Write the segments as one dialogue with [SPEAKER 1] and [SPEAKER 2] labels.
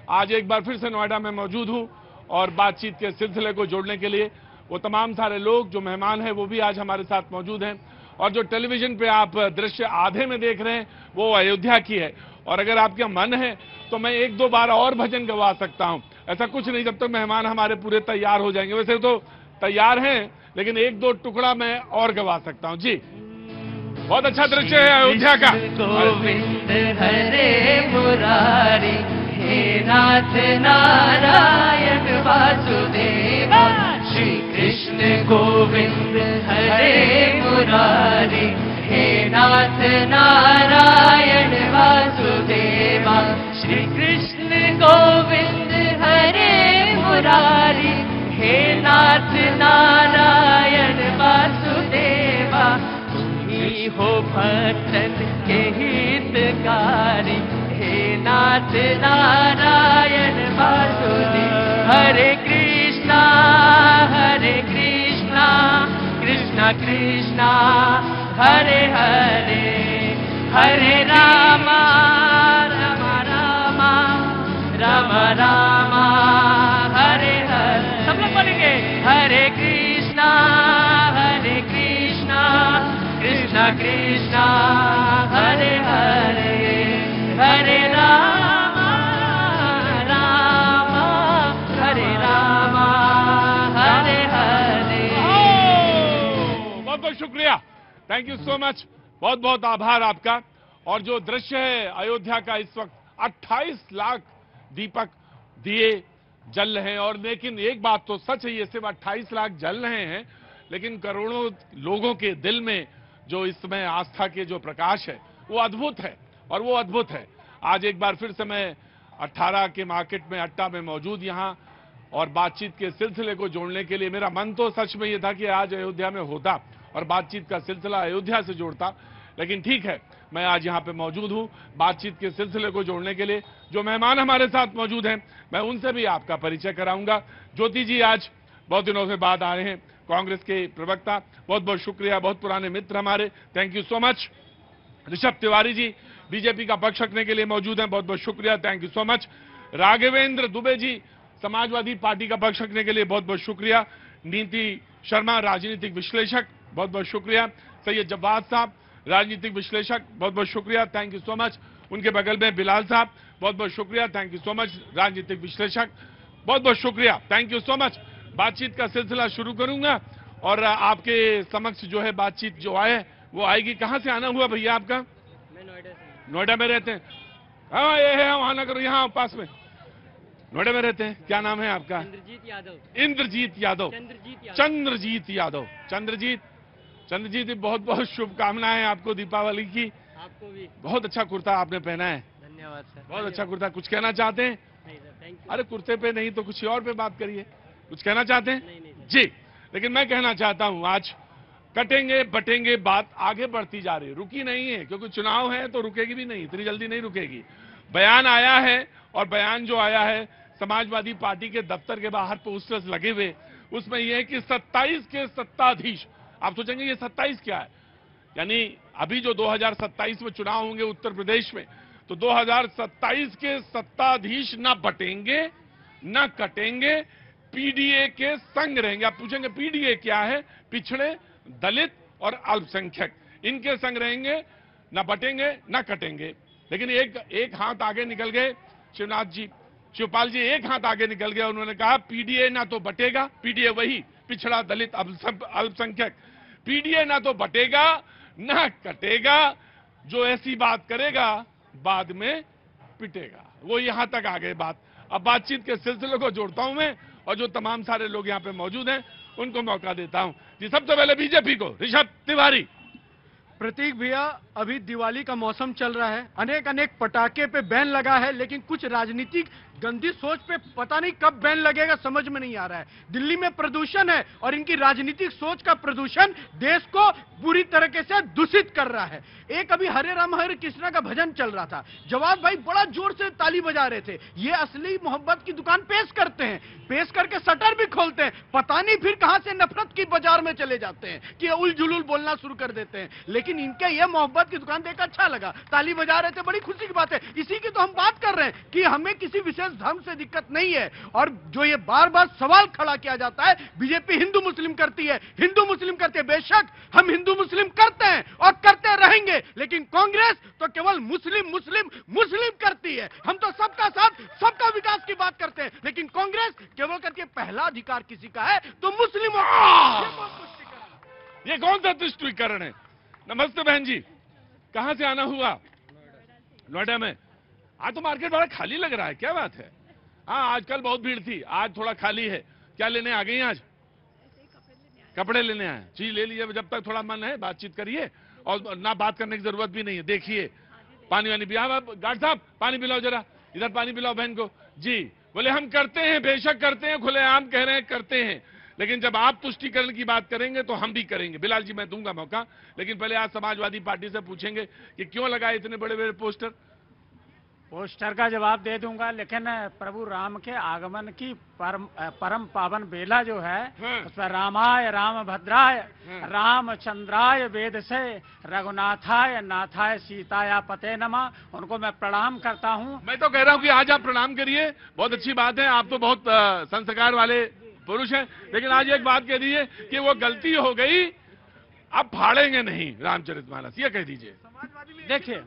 [SPEAKER 1] आज एक बार फिर से नोएडा में मौजूद हूं और बातचीत के सिलसिले को जोड़ने के लिए वो तमाम सारे लोग जो मेहमान हैं वो भी आज हमारे साथ मौजूद हैं। और जो टेलीविजन पे आप दृश्य आधे में देख रहे हैं वो अयोध्या की है। और अगर आपका मन है तो मैं एक दो बार और भजन गवा सकता हूं, ऐसा कुछ नहीं, जब तक मेहमान हमारे पूरे तैयार हो जाएंगे। वैसे तो तैयार हैं, लेकिन एक दो टुकड़ा मैं और गवा सकता हूं। जी, बहुत अच्छा दृश्य है अयोध्या का।
[SPEAKER 2] गोविंद हरे मुरारी, हे नाथ नारायण वासुदेव। श्री कृष्ण गोविंद हरे मुरारी, हे नाथ नारायण वासुदेव। श्री कृष्ण गोविंद हरे मुरारी, हे नाथ नारायण वासुदेव। हो भक्तन के हितकारी, हे नाथ नारायण वासुदेव। हरे कृष्णा कृष्णा कृष्णा हरे हरे, हरे रामा रामा रामा रामा रामा हरे हरे। सब लोग बोलेंगे हरे कृष्णा कृष्णा कृष्णा हरे हरे, हरे रामा रामा हरे रामा हरे हरे।
[SPEAKER 1] बहुत बहुत शुक्रिया, थैंक यू सो मच, बहुत बहुत आभार आपका। और जो दृश्य है अयोध्या का, इस वक्त 28 लाख दीपक दिए जल रहे हैं। और लेकिन एक बात तो सच है, ये सिर्फ 28 लाख जल रहे हैं, लेकिन करोड़ों लोगों के दिल में जो इस समय आस्था के जो प्रकाश है वो अद्भुत है। और वो अद्भुत है। आज एक बार फिर से मैं 18 के मार्केट में अट्टा में मौजूद यहां और बातचीत के सिलसिले को जोड़ने के लिए, मेरा मन तो सच में ये था कि आज अयोध्या में होता और बातचीत का सिलसिला अयोध्या से जोड़ता, लेकिन ठीक है, मैं आज यहां पे मौजूद हूं बातचीत के सिलसिले को जोड़ने के लिए। जो मेहमान हमारे साथ मौजूद हैं मैं उनसे भी आपका परिचय कराऊंगा। ज्योति जी आज बहुत दिनों से बाद आ रहे हैं, कांग्रेस के प्रवक्ता, बहुत बहुत शुक्रिया, बहुत पुराने मित्र हमारे, thank you so much. Rishabh Tiwari ji BJP का पक्ष रखने के लिए मौजूद हैं, बहुत बहुत शुक्रिया, thank you so much. Raghavendra Dubey ji Samajwadi Party का पक्ष रखने के लिए बहुत बहुत शुक्रिया। नीति शर्मा राजनीतिक विश्लेषक, बहुत बहुत शुक्रिया। सैयद जवाद साहब राजनीतिक विश्लेषक, बहुत बहुत शुक्रिया, थैंक यू सो मच। उनके बगल में बिलाल साहब, बहुत बहुत शुक्रिया, थैंक यू सो मच, राजनीतिक विश्लेषक, बहुत बहुत शुक्रिया, थैंक यू सो मच। बातचीत का सिलसिला शुरू करूंगा और आपके समक्ष जो है बातचीत जो आए वो आएगी। कहां से आना हुआ भैया आपका?
[SPEAKER 3] मैं नोएडा से।
[SPEAKER 1] नोएडा में रहते हैं? हाँ, ये है वहां नगर, यहाँ पास में नोएडा में रहते हैं। क्या नाम है आपका?
[SPEAKER 3] इंद्रजीत यादव।
[SPEAKER 1] इंद्रजीत यादव। चंद्रजीत यादव। चंद्रजीत बहुत बहुत शुभकामनाएं आपको दीपावली की।
[SPEAKER 3] आपको भी।
[SPEAKER 1] बहुत अच्छा कुर्ता आपने पहना है।
[SPEAKER 3] धन्यवाद सर।
[SPEAKER 1] बहुत अच्छा कुर्ता। कुछ कहना चाहते हैं?
[SPEAKER 3] नहीं सर, थैंक यू।
[SPEAKER 1] अरे कुर्ते पे नहीं तो कुछ और पे बात करिए। कुछ कहना चाहते हैं?
[SPEAKER 3] नहीं सर।
[SPEAKER 1] जी, लेकिन मैं कहना चाहता हूं आज कटेंगे बटेंगे बात आगे बढ़ती जा रही है, रुकी नहीं है, क्योंकि चुनाव है तो रुकेगी भी नहीं, इतनी जल्दी नहीं रुकेगी। बयान आया है और बयान जो आया है समाजवादी पार्टी के दफ्तर के बाहर पोस्टर्स लगे हुए, उसमें यह है कि 27 के सत्ताधीश। आप सोचेंगे ये 27 क्या है? यानी अभी जो 2027 में चुनाव होंगे उत्तर प्रदेश में, तो 2027 के सत्ताधीश ना बटेंगे ना कटेंगे, पीडीए के संग रहेंगे। आप पूछेंगे पीडीए क्या है? पिछड़े, दलित और अल्पसंख्यक, इनके संग रहेंगे, ना बटेंगे ना कटेंगे। लेकिन एक हाथ आगे निकल गए शिवपाल जी एक हाथ आगे निकल गए। उन्होंने कहा पीडीए ना तो बटेगा, पीडीए वही पिछड़ा दलित अल्पसंख्यक, पीडीए ना तो बटेगा ना कटेगा, जो ऐसी बात करेगा बाद में पिटेगा। वो यहां तक आ गए बात। अब बातचीत के सिलसिले को जोड़ता हूं मैं और जो तमाम सारे लोग यहां पे मौजूद हैं उनको मौका देता हूं। जी, सबसे पहले बीजेपी को ऋषभ तिवारी।
[SPEAKER 4] प्रतीक भैया, अभी दिवाली का मौसम चल रहा है, अनेक पटाखे पे बैन लगा है, लेकिन कुछ राजनीतिक गंदी सोच पे पता नहीं कब बैन लगेगा, समझ में नहीं आ रहा है। दिल्ली में प्रदूषण है और इनकी राजनीतिक सोच का प्रदूषण देश को बुरी तरीके से दूषित कर रहा है। एक अभी हरे राम हरे कृष्णा का भजन चल रहा था, जवाब भाई बड़ा जोर से ताली बजा रहे थे। ये असली मोहब्बत की दुकान पेश करते हैं, पेश करके शटर भी खोलते हैं, पता नहीं फिर कहां से नफरत की बाजार में चले जाते हैं कि उल जुलूल बोलना शुरू कर देते हैं। लेकिन लेकिन इनके ये मोहब्बत की दुकान देख अच्छा लगा, ताली बजा रहे थे, बड़ी खुशी की बात है। इसी की तो हम बात कर रहे हैं कि हमें किसी विशेष धर्म से दिक्कत नहीं है। और जो ये बार बार सवाल खड़ा किया जाता है, बीजेपी हिंदू मुस्लिम करती है, हिंदू मुस्लिम करती है। बेशक हम हिंदू मुस्लिम करते हैं और करते रहेंगे, लेकिन कांग्रेस तो केवल मुस्लिम मुस्लिम मुस्लिम करती है। हम तो सबका साथ सबका विकास की बात करते हैं, लेकिन कांग्रेस केवल करके पहला अधिकार किसी का है तो मुस्लिमों का।
[SPEAKER 1] ये कौन सा तुष्टीकरण है? नमस्ते बहन जी, कहां से आना हुआ? नोएडा में। आज तो मार्केट बड़ा खाली लग रहा है, क्या बात है? हाँ, आजकल बहुत भीड़ थी, आज थोड़ा खाली है। क्या लेने आ गई आज? कपड़े लेने आए, चीज ले लीजिए। जब तक थोड़ा मन है बातचीत करिए, और ना बात करने की जरूरत भी नहीं है। देखिए पानी वानी पिया। गार्ड साहब पानी पिलाओ जरा, इधर पानी पिलाओ बहन को जी। बोले हम करते हैं, बेशक करते हैं, खुलेआम कह रहे हैं करते हैं, लेकिन जब आप तुष्टीकरण की बात करेंगे तो हम भी करेंगे। बिलाल जी मैं दूंगा मौका, लेकिन पहले आज समाजवादी पार्टी से पूछेंगे कि क्यों लगाए इतने बड़े बड़े पोस्टर।
[SPEAKER 5] पोस्टर का जवाब दे दूंगा, लेकिन प्रभु राम के आगमन की परम पावन बेला जो है, उसमें रामाय राम भद्राय रामचंद्राय वेद से रघुनाथाय नाथाय सीताया पते नमा, उनको मैं प्रणाम करता हूं।
[SPEAKER 1] मैं तो कह रहा हूं कि आज आप प्रणाम करिए, बहुत अच्छी बात है। आप तो बहुत संस्कार वाले पुरुष हैं, लेकिन आज एक बात कह दीजिए कि वो गलती हो गई, अब फाड़ेंगे नहीं रामचरितमानस, ये कह दीजिए।
[SPEAKER 5] देखिए,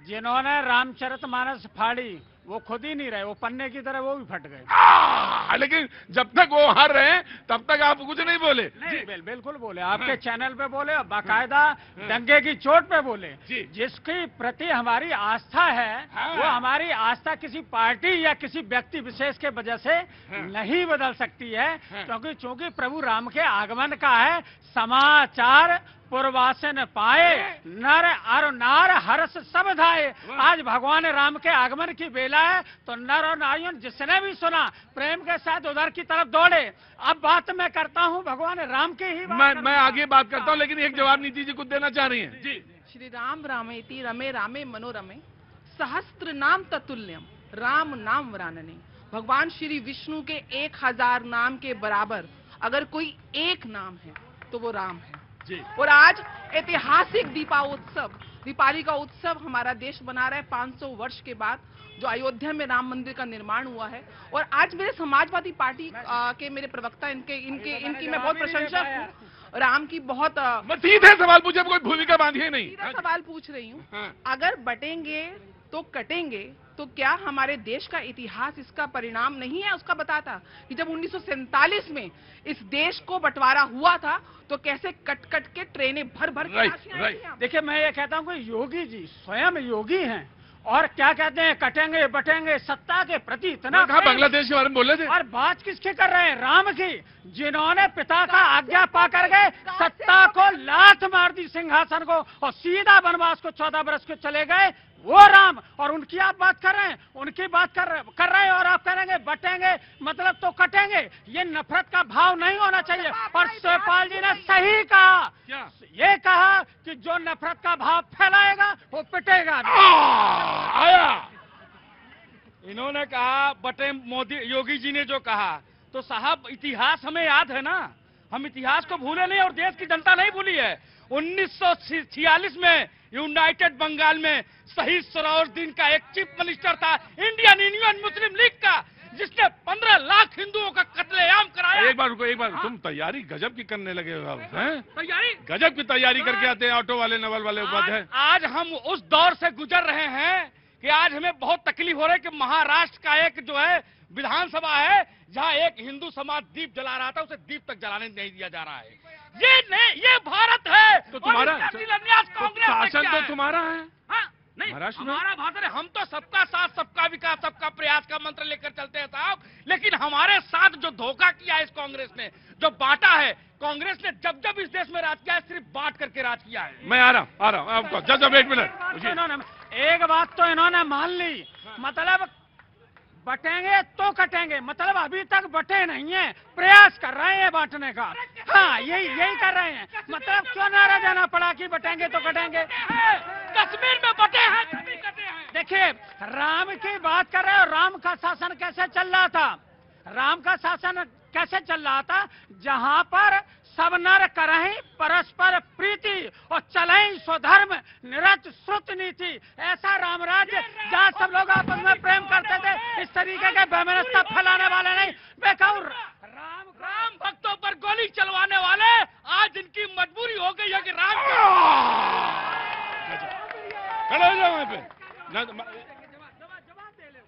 [SPEAKER 5] जिन्होंने रामचरितमानस फाड़ी वो खुद ही नहीं रहे, वो पन्ने की तरह वो भी फट गए।
[SPEAKER 1] लेकिन जब तक वो हार रहे हैं तब तक आप कुछ नहीं बोले।
[SPEAKER 5] नहीं, बिल्कुल बोले, आपके चैनल पे बोले और बाकायदा डंगे की चोट पे बोले। जिसकी प्रति हमारी आस्था है, वो हमारी आस्था किसी पार्टी या किसी व्यक्ति विशेष के वजह से नहीं बदल सकती है, क्योंकि चूंकि प्रभु राम के आगमन का है समाचार पूर्वासन पाए, नर और नार हर्ष सब धाए। आज भगवान राम के आगमन की बेला है, तो नर और नारियों जिसने भी सुना प्रेम के साथ उधर की तरफ दौड़े। अब बात मैं करता हूँ भगवान राम के ही
[SPEAKER 1] मैं आगे बात करता हूँ, लेकिन एक जवाब नीति जी कुछ देना चाह रही हैं जी।
[SPEAKER 6] श्री राम रामेति रमे रामे मनोरमे सहस्त्र नाम ततुल्यम राम नाम वरानने। भगवान श्री विष्णु के 1000 नाम के बराबर अगर कोई एक नाम है तो वो राम है। और आज ऐतिहासिक दीपावली का उत्सव हमारा देश मना रहा है 500 वर्ष के बाद, जो अयोध्या में राम मंदिर का निर्माण हुआ है। और आज मेरे समाजवादी पार्टी के मेरे प्रवक्ता इनकी मैं बहुत प्रशंसक हूँ। राम की बहुत
[SPEAKER 1] सीधे सवाल पूछे, कोई भूमिका बांधी नहीं,
[SPEAKER 6] सीधा सवाल पूछ रही हूँ। अगर बटेंगे तो कटेंगे, तो क्या हमारे देश का इतिहास इसका परिणाम नहीं है? उसका बताता कि जब 1947 में इस देश को बंटवारा हुआ था तो कैसे कट कट के ट्रेनें भर भर के।
[SPEAKER 5] देखिए, मैं ये कहता हूँ कि योगी जी स्वयं योगी हैं, और क्या कहते हैं कटेंगे बटेंगे, सत्ता के प्रति इतना
[SPEAKER 1] बांग्लादेश के बारे में बोले थे।
[SPEAKER 5] और बात किसकी कर रहे हैं? राम की, जिन्होंने पिता का आज्ञा पा कर गए, सत्ता को लात मार दी सिंहासन को, और सीधा वनवास को 14 बरस के चले गए, वो राम। और उनकी आप बात कर रहे हैं, उनकी बात कर रहे हैं, और आप करेंगे बटेंगे मतलब तो कटेंगे। ये नफरत का भाव नहीं होना चाहिए। और शिवपाल जी ने सही कहा, ये कहा कि जो नफरत का भाव फैलाएगा वो पिटेगा।
[SPEAKER 1] आया
[SPEAKER 7] इन्होंने कहा बटे मोदी, योगी जी ने जो कहा, तो साहब इतिहास हमें याद है ना, हम इतिहास को भूले नहीं और देश की जनता नहीं भूली है। 1946 में यूनाइटेड बंगाल में शहीद सराउद्दीन का एक चीफ मिनिस्टर था इंडियन यूनियन मुस्लिम लीग का, जिसने 15 लाख हिंदुओं का कत्लेआम कराया।
[SPEAKER 1] एक बार तुम तैयारी गजब की करने लगे हो, हैं? तैयारी गजब की तैयारी करके आते हैं ऑटो वाले, नवल वाले उपाध्याय।
[SPEAKER 7] आज हम उस दौर से गुजर रहे हैं कि आज हमें बहुत तकलीफ हो रही है कि महाराष्ट्र का एक जो है विधानसभा है, जहां एक हिंदू समाज दीप जला रहा था, उसे दीप तक जलाने नहीं दिया जा रहा है। ये भारत है,
[SPEAKER 1] तो तुम्हारा
[SPEAKER 7] कांग्रेस
[SPEAKER 1] शासन तो तुम्हारा है।
[SPEAKER 7] नहीं, हमारा भारत है। हम तो सबका साथ सबका विकास सबका प्रयास का मंत्र लेकर चलते हैं साहब, लेकिन हमारे साथ जो धोखा किया है इस कांग्रेस ने, जो बांटा है, कांग्रेस ने जब जब इस देश में राज किया है सिर्फ बांट करके राज किया है।
[SPEAKER 1] मैं आ रहा हूँ आपको जब 1 मिनट।
[SPEAKER 5] एक बात तो इन्होंने मान ली, मतलब बटेंगे तो कटेंगे, मतलब अभी तक बटे नहीं है, प्रयास कर रहे हैं बांटने का। हाँ, यही कर रहे हैं। मतलब क्यों नारा देना पड़ा कि बटेंगे तो कटेंगे?
[SPEAKER 7] कश्मीर में बटे हैं, कभी कटे हैं।
[SPEAKER 5] देखिए, राम की बात कर रहे हो, राम का शासन कैसे चल रहा था? राम का शासन कैसे चल रहा था, जहां पर सब नर करहीं परस्पर प्रीति और चलहीं स्वधर्म निरत श्रुत नीति। ऐसा राम राज्य जहां सब लोग आपस में प्रेम करते थे। इस तरीके के बेमनस्ता फैलाने वाले नहीं, बेकाऊ
[SPEAKER 7] राम भक्तों पर गोली चलवाने वाले आज इनकी मजबूरी हो गई है कि राम
[SPEAKER 1] खड़े हो जाओ वहां पे।
[SPEAKER 5] जवाब दे लो,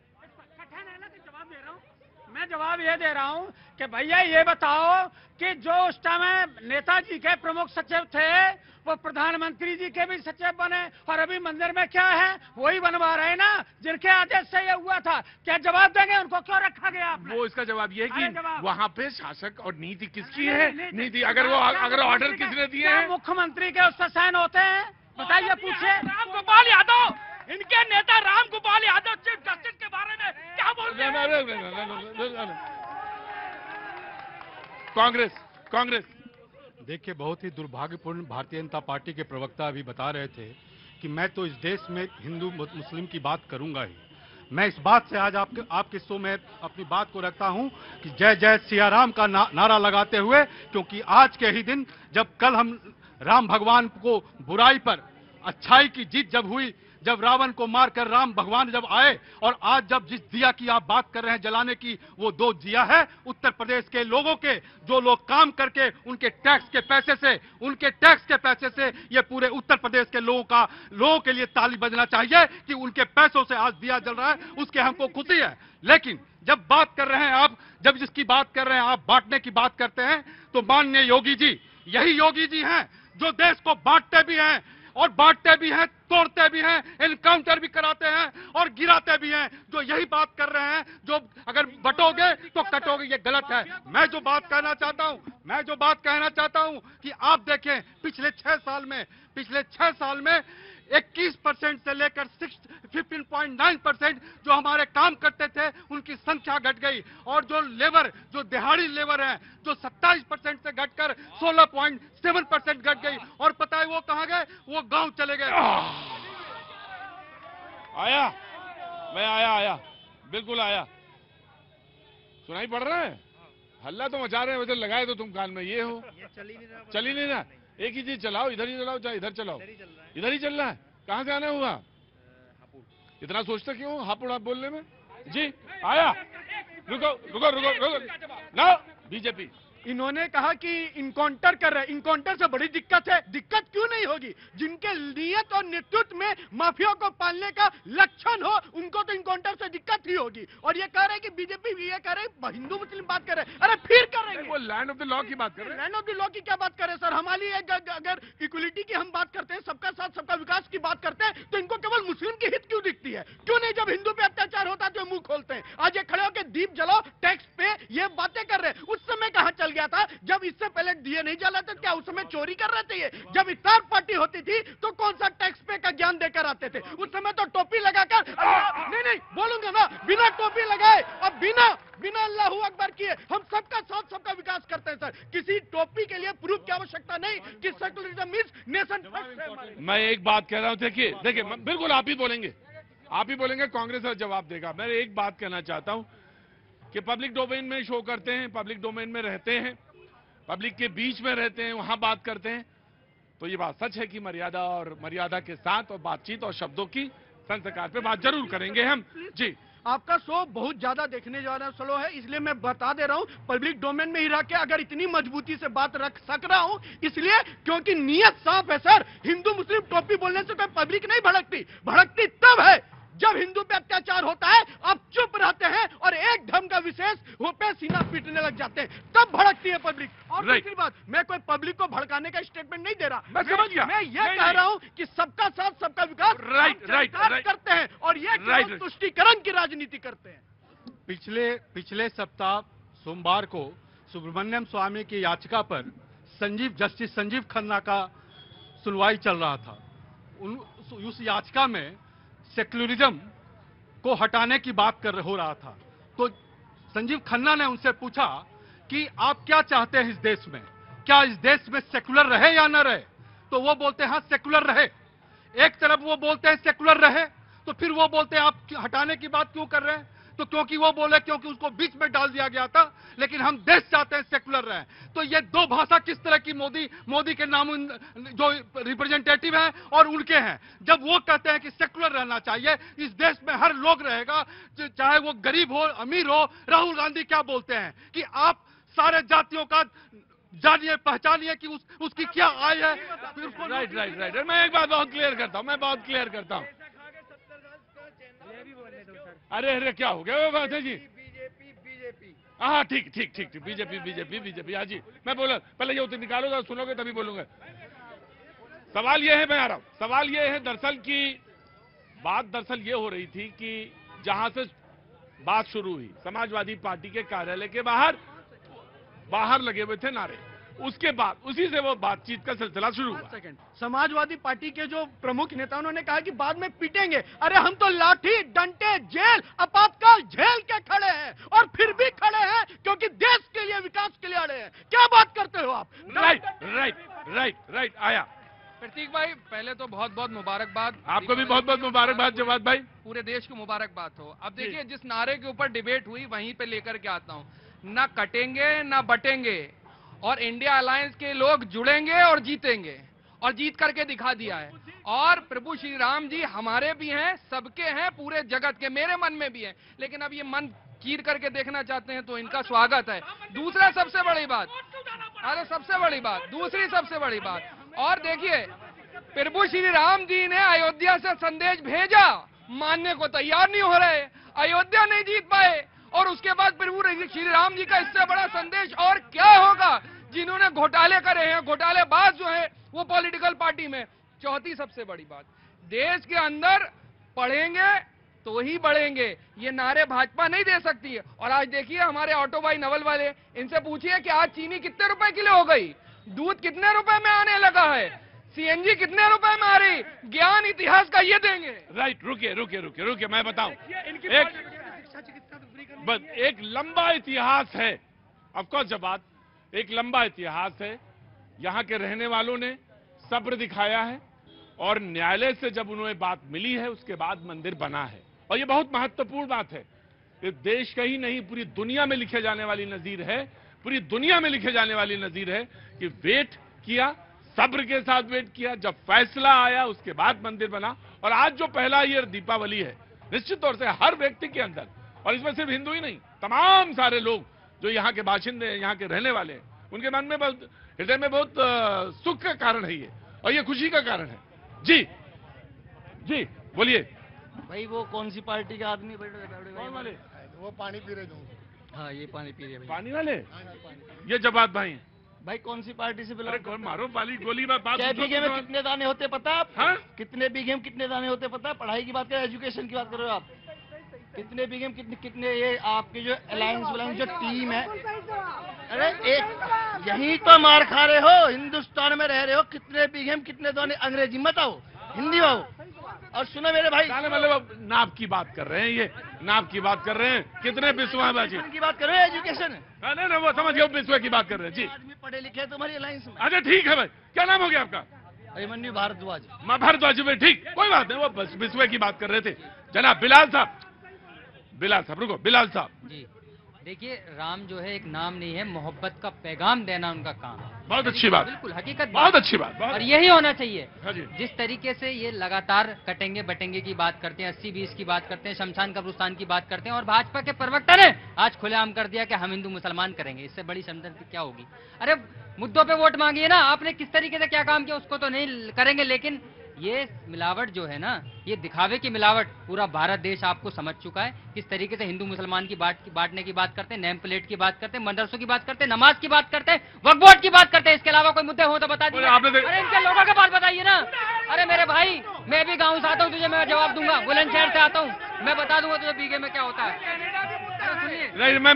[SPEAKER 5] कठिन है ना कि जवाब दे रहा हूँ मैं। जवाब ये दे रहा हूँ कि भैया ये बताओ कि जो उस टाइम नेताजी के प्रमुख सचिव थे वो प्रधानमंत्री जी के भी सचिव बने और अभी मंदिर में क्या है वही बनवा रहे ना जिनके आदेश से ये हुआ था। क्या जवाब देंगे उनको क्यों रखा गया आपने?
[SPEAKER 1] वो इसका जवाब ये है कि वहां पे शासक और नीति किसकी
[SPEAKER 5] नहीं,
[SPEAKER 1] है?
[SPEAKER 5] नहीं,
[SPEAKER 1] नीति अगर ऑर्डर किसने दिए हैं?
[SPEAKER 5] मुख्यमंत्री के उस पर साइन होते हैं? बताइए, पूछिए।
[SPEAKER 7] राम गोपाल यादव, इनके नेता राम गोपाल यादव चीफ जस्टिस के बारे में क्या बोल रहे हैं?
[SPEAKER 1] कांग्रेस
[SPEAKER 4] देखिए, बहुत ही दुर्भाग्यपूर्ण, भारतीय जनता पार्टी के प्रवक्ता अभी बता रहे थे कि मैं तो इस देश में हिंदू मुस्लिम की बात करूंगा ही। मैं इस बात से आज आपके शो में अपनी बात को रखता हूं कि जय जय सिया राम का नारा लगाते हुए, क्योंकि आज के ही दिन जब कल हम राम भगवान को बुराई पर अच्छाई की जीत जब हुई, जब रावण को मारकर राम भगवान जब आए, और आज जब जिस दिया की आप बात कर रहे हैं जलाने की, वो 2 दिया है उत्तर प्रदेश के लोगों के, जो लोग काम करके उनके टैक्स के पैसे से ये पूरे उत्तर प्रदेश के लोगों के लिए ताली बजना चाहिए कि उनके पैसों से आज दिया जल रहा है, उसके हमको खुशी है। लेकिन जब बात कर रहे हैं आप, जब जिसकी बात कर रहे हैं आप, बांटने की बात करते हैं, तो माननीय योगी जी, यही योगी जी हैं जो देश को बांटते भी हैं और बांटते भी हैं, तोड़ते भी हैं, एनकाउंटर भी कराते हैं और गिराते भी हैं। जो यही बात कर रहे हैं, जो अगर बटोगे तो कटोगे, ये गलत है। मैं जो बात कहना चाहता हूं कि आप देखें पिछले 6 साल में 21% से लेकर 15.9% जो हमारे काम करते थे उनकी संख्या घट गई, और जो दिहाड़ी लेबर है जो 27% से घटकर 16.7% घट गई। और पता है वो कहां गए? वो गांव चले गए।
[SPEAKER 1] आया बिल्कुल आया। सुनाई पड़ रहा है? हल्ला तो मचा रहे हैं, वैसे लगाए तो तुम कान में ये हो, चल ही नहीं रहा। एक ही चीज चलाओ, इधर ही चलाओ चाहे इधर चलाओ, इधर ही चल रहा है। कहां से आना हुआ? इतना सोचते क्यों हापुड़ आप बोलने में? जी आया। रुको ना, बीजेपी
[SPEAKER 4] इन्होंने कहा कि इनकाउंटर कर रहे हैं। इनकाउंटर से बड़ी दिक्कत है। दिक्कत क्यों नहीं होगी? जिनके नियत और नेतृत्व में माफिया को पालने का लक्षण हो, उनको तो इनकाउंटर से दिक्कत ही होगी। और ये कह रहे हैं कि बीजेपी भी ये कह रहे हैं, हिंदू मुस्लिम बात कर रहे हैं। अरे फिर करेंगे,
[SPEAKER 1] वो लैंड ऑफ द लॉ की बात कर रहे हैं।
[SPEAKER 4] लैंड ऑफ द लॉ की क्या बात कर रहे हैं सर? हमारी अगर इक्वलिटी की हम बात करते हैं, सबका साथ सबका विकास की बात करते हैं, तो इनको केवल मुस्लिम की हित क्यों दिखती है? क्यों नहीं जब हिंदू पे अत्याचार होता है तो मुंह खोलते हैं? आज ये खड़े होकर दीप जलाओ, टैक्स पे, ये बातें कर रहे हैं। उस समय कहां चल गया था जब इससे पहले दिए नहीं जलाते? क्या उस समय चोरी कर रहे थे? ये जब इफ्तार पार्टी होती थी तो कौन सा टैक्स पे का ज्ञान देकर आते थे? उस समय तो टोपी लगाकर, नहीं बोलूंगा ना, बिना टोपी लगाए और बिना अल्लाहू अकबर किए हम सबका साथ सबका विकास करते हैं सर। किसी टोपी के लिए प्रूफ की आवश्यकता नहीं कि सेकुलरिज्म इज नेशन फर्स्ट।
[SPEAKER 1] मैं एक बात कह रहा हूं, देखिए बिल्कुल आप ही बोलेंगे, कांग्रेस और जवाब देगा। मैं एक बात कहना चाहता हूं कि पब्लिक डोमेन में शो करते हैं, पब्लिक डोमेन में रहते हैं, पब्लिक के बीच में रहते हैं, वहां बात करते हैं, तो ये बात सच है कि मर्यादा के साथ और बातचीत और शब्दों की संस्कार पे बात जरूर करेंगे हम। जी
[SPEAKER 4] आपका शो बहुत ज्यादा देखने जा रहा स्लो है, इसलिए मैं बता दे रहा हूं, पब्लिक डोमेन में ही रह के अगर इतनी मजबूती से बात रख सक रहा हूं, इसलिए क्योंकि नियत साफ है सर। हिंदू मुस्लिम टोपी बोलने से कोई पब्लिक नहीं भड़कती तब है जब हिंदू पे अत्याचार होता है। आप चुप रहते हैं और एक धर्म का विशेष हो पे सीना पीटने लग जाते हैं, तब भड़कती है पब्लिक। और दूसरी बात, मैं कोई पब्लिक को भड़काने का स्टेटमेंट नहीं दे रहा।
[SPEAKER 1] मैं समझ गया।
[SPEAKER 4] मैं ये कह रहा हूं कि सबका साथ सबका विकास राइट करते हैं और ये तुष्टीकरण की राजनीति करते हैं। पिछले सप्ताह सोमवार को सुब्रमण्यम स्वामी की याचिका पर जस्टिस संजीव खन्ना का सुनवाई चल रहा था। उस याचिका में सेक्युलरिज्म को हटाने की बात हो रहा था। तो संजीव खन्ना ने उनसे पूछा कि आप क्या चाहते हैं इस देश में? क्या इस देश में सेक्युलर रहे या न रहे? तो वो बोलते हैं हाँ सेक्युलर रहे। एक तरफ वो बोलते हैं सेक्युलर रहे, तो फिर वो बोलते हैं आप हटाने की बात क्यों कर रहे हैं?
[SPEAKER 8] तो क्योंकि वो बोले क्योंकि उसको बीच में डाल दिया गया था, लेकिन हम देश चाहते हैं सेकुलर रहे। तो ये दो भाषा किस तरह की मोदी के नाम जो रिप्रेजेंटेटिव हैं और उनके हैं, जब वो कहते हैं कि सेकुलर रहना चाहिए, इस देश में हर लोग रहेगा, चाहे वो गरीब हो अमीर हो। राहुल गांधी क्या बोलते हैं कि आप सारे जातियों का जानिए पहचानिए कि उसकी क्या आय है।
[SPEAKER 1] Right right right. मैं एक बात बहुत क्लियर करता हूं, अरे अरे क्या हो गया वो बात है जी? बीजेपी हाँ ठीक ठीक ठीक ठीक, बीजेपी हाँ जी। मैं बोला पहले ये उत्तर निकालोगे, सुनोगे तभी बोलूंगा। सवाल ये है, मैं आ रहा हूं। सवाल ये है दरअसल ये हो रही थी कि जहां से बात शुरू हुई, समाजवादी पार्टी के कार्यालय के बाहर लगे हुए थे नारे, उसके बाद उसी से वो बातचीत का सिलसिला शुरू हुआ।
[SPEAKER 4] समाजवादी पार्टी के जो प्रमुख नेता उन्होंने कहा कि बाद में पीटेंगे। अरे हम तो लाठी डंडे जेल आपातकाल झेल के खड़े हैं, और फिर भी खड़े हैं क्योंकि देश के लिए विकास के लिए अड़े हैं। क्या बात करते हो आप?
[SPEAKER 1] राइट आया।
[SPEAKER 9] प्रतीक भाई, पहले तो बहुत बहुत मुबारकबाद।
[SPEAKER 1] आपको भी बहुत बहुत मुबारकबाद जवाद भाई।
[SPEAKER 9] पूरे देश को मुबारकबाद हो। अब देखिए, जिस नारे के ऊपर डिबेट हुई वहीं पे लेकर के आता हूं, ना कटेंगे ना बटेंगे, और इंडिया अलायंस के लोग जुड़ेंगे और जीतेंगे, और जीत करके दिखा दिया है। और प्रभु श्री राम जी हमारे भी हैं, सबके हैं, पूरे जगत के, मेरे मन में भी हैं। लेकिन अब ये मन चीर करके देखना चाहते हैं तो इनका स्वागत है। दूसरा सबसे बड़ी बात, दूसरी सबसे बड़ी बात, और देखिए, प्रभु श्री राम जी ने अयोध्या से संदेश भेजा, मानने को तैयार नहीं हो रहे, अयोध्या नहीं जीत पाए, और उसके बाद प्रभु श्री राम जी का इससे बड़ा संदेश और क्या होगा? जिन्होंने घोटाले करे हैं, घोटालेबाज जो है वो पॉलिटिकल पार्टी में। चौथी सबसे बड़ी बात, देश के अंदर पढ़ेंगे तो ही बढ़ेंगे, ये नारे भाजपा नहीं दे सकती है। और आज देखिए हमारे ऑटो भाई नवल वाले, इनसे पूछिए कि आज चीनी कितने रुपए किलो हो गई, दूध कितने रुपए में आने लगा है, सीएनजी कितने रुपए में आ रही, ज्ञान इतिहास का ये देंगे।
[SPEAKER 1] राइट, रुकिए मैं बताऊं, एक लंबा इतिहास है, ऑफकोर्स जवाब, एक लंबा इतिहास है। यहाँ के रहने वालों ने सब्र दिखाया है, और न्यायालय से जब उन्हें बात मिली है उसके बाद मंदिर बना है। और ये बहुत महत्वपूर्ण बात है, ये देश का ही नहीं पूरी दुनिया में लिखे जाने वाली नजीर है, पूरी दुनिया में लिखे जाने वाली नजीर है कि वेट किया, सब्र के साथ वेट किया, जब फैसला आया उसके बाद मंदिर बना। और आज जो पहला ये दीपावली है, निश्चित तौर से हर व्यक्ति के अंदर, और इसमें सिर्फ हिंदू ही नहीं, तमाम सारे लोग जो यहाँ के बाशिंदे हैं, यहाँ के रहने वाले हैं, उनके मन में बहुत, हृदय में बहुत सुख का कारण है ये, और ये खुशी का कारण है। जी बोलिए
[SPEAKER 3] भाई। वो कौन सी पार्टी के आदमी
[SPEAKER 1] कौन वाले?
[SPEAKER 3] वो पानी पी रहे थे। हाँ, ये पानी पी रहे भाई।
[SPEAKER 1] पानी वाले? ये जवाब भाई
[SPEAKER 3] भाई कौन सी पार्टी से बिलोंग?
[SPEAKER 1] अरे कौन मारो पाली गोली में बात।
[SPEAKER 3] बीघे में कितने दाने होते पता आप?
[SPEAKER 1] हाँ?
[SPEAKER 3] कितने बीघे में कितने दाने होते पता? पढ़ाई की बात करें, एजुकेशन की बात कर रहे हो आप? कितने बीघे में कितने ये आपकी जो अलायंस जो टीम है, अरे एक यही तो मार खा रहे हो, हिंदुस्तान में रह रहे हो, कितने बीघे में कितने दाने? अंग्रेजी मत आओ, हिंदी आओ। और सुनो मेरे भाई,
[SPEAKER 1] मतलब नाप की बात कर रहे हैं, ये नाप की बात कर रहे हैं, कितने बिस्वा बाजी
[SPEAKER 3] की बात कर रहे हैं, एजुकेशन।
[SPEAKER 1] नहीं वो समझ गया, बिस्वा की बात कर रहे हैं। जी,
[SPEAKER 3] आदमी पढ़े लिखे हैं तुम्हारी अलायंस में।
[SPEAKER 1] अच्छा ठीक है भाई, क्या नाम हो गया आपका?
[SPEAKER 3] अभिमन्यु भारद्वाज।
[SPEAKER 1] भारद्वाज भाई, ठीक, कोई बात नहीं, वो बिस्वे की बात कर रहे थे। जनाब बिलाल साहब रुको, बिलाल साहब
[SPEAKER 2] जी। देखिए, राम जो है एक नाम नहीं है, मोहब्बत का पैगाम देना उनका काम है।
[SPEAKER 1] बहुत अच्छी बात,
[SPEAKER 2] बिल्कुल हकीकत,
[SPEAKER 1] बहुत अच्छी बात,
[SPEAKER 2] और यही होना चाहिए।
[SPEAKER 1] हाँ जी।
[SPEAKER 2] जिस तरीके से ये लगातार कटेंगे बटेंगे की बात करते हैं, 80-20 की बात करते हैं, शमशान कब्रिस्तान की बात करते हैं, और भाजपा के प्रवक्ता ने आज खुलेआम कर दिया कि हम हिंदू मुसलमान करेंगे। इससे बड़ी समझदारी क्या होगी? अरे मुद्दों पे वोट मांगिए ना, आपने किस तरीके से क्या काम किया उसको तो नहीं करेंगे, लेकिन ये मिलावट जो है ना, ये दिखावे की मिलावट पूरा भारत देश आपको समझ चुका है। किस तरीके से हिंदू मुसलमान की बांटने की बात करते हैं, नेम प्लेट की बात करते हैं, मदरसों की बात करते हैं, नमाज की बात करते हैं, वक्फ बोर्ड की बात करते हैं। इसके अलावा कोई मुद्दे हो तो बता दीजिए। अरे इनके लोगों के पास बताइए ना। अरे मेरे भाई, मैं भी गाँव से आता हूँ, तुझे मैं जवाब दूंगा। बुलंदशहर से आता हूँ, मैं बता दूंगा तुझे बीघे में क्या होता है।
[SPEAKER 1] नहीं, मैं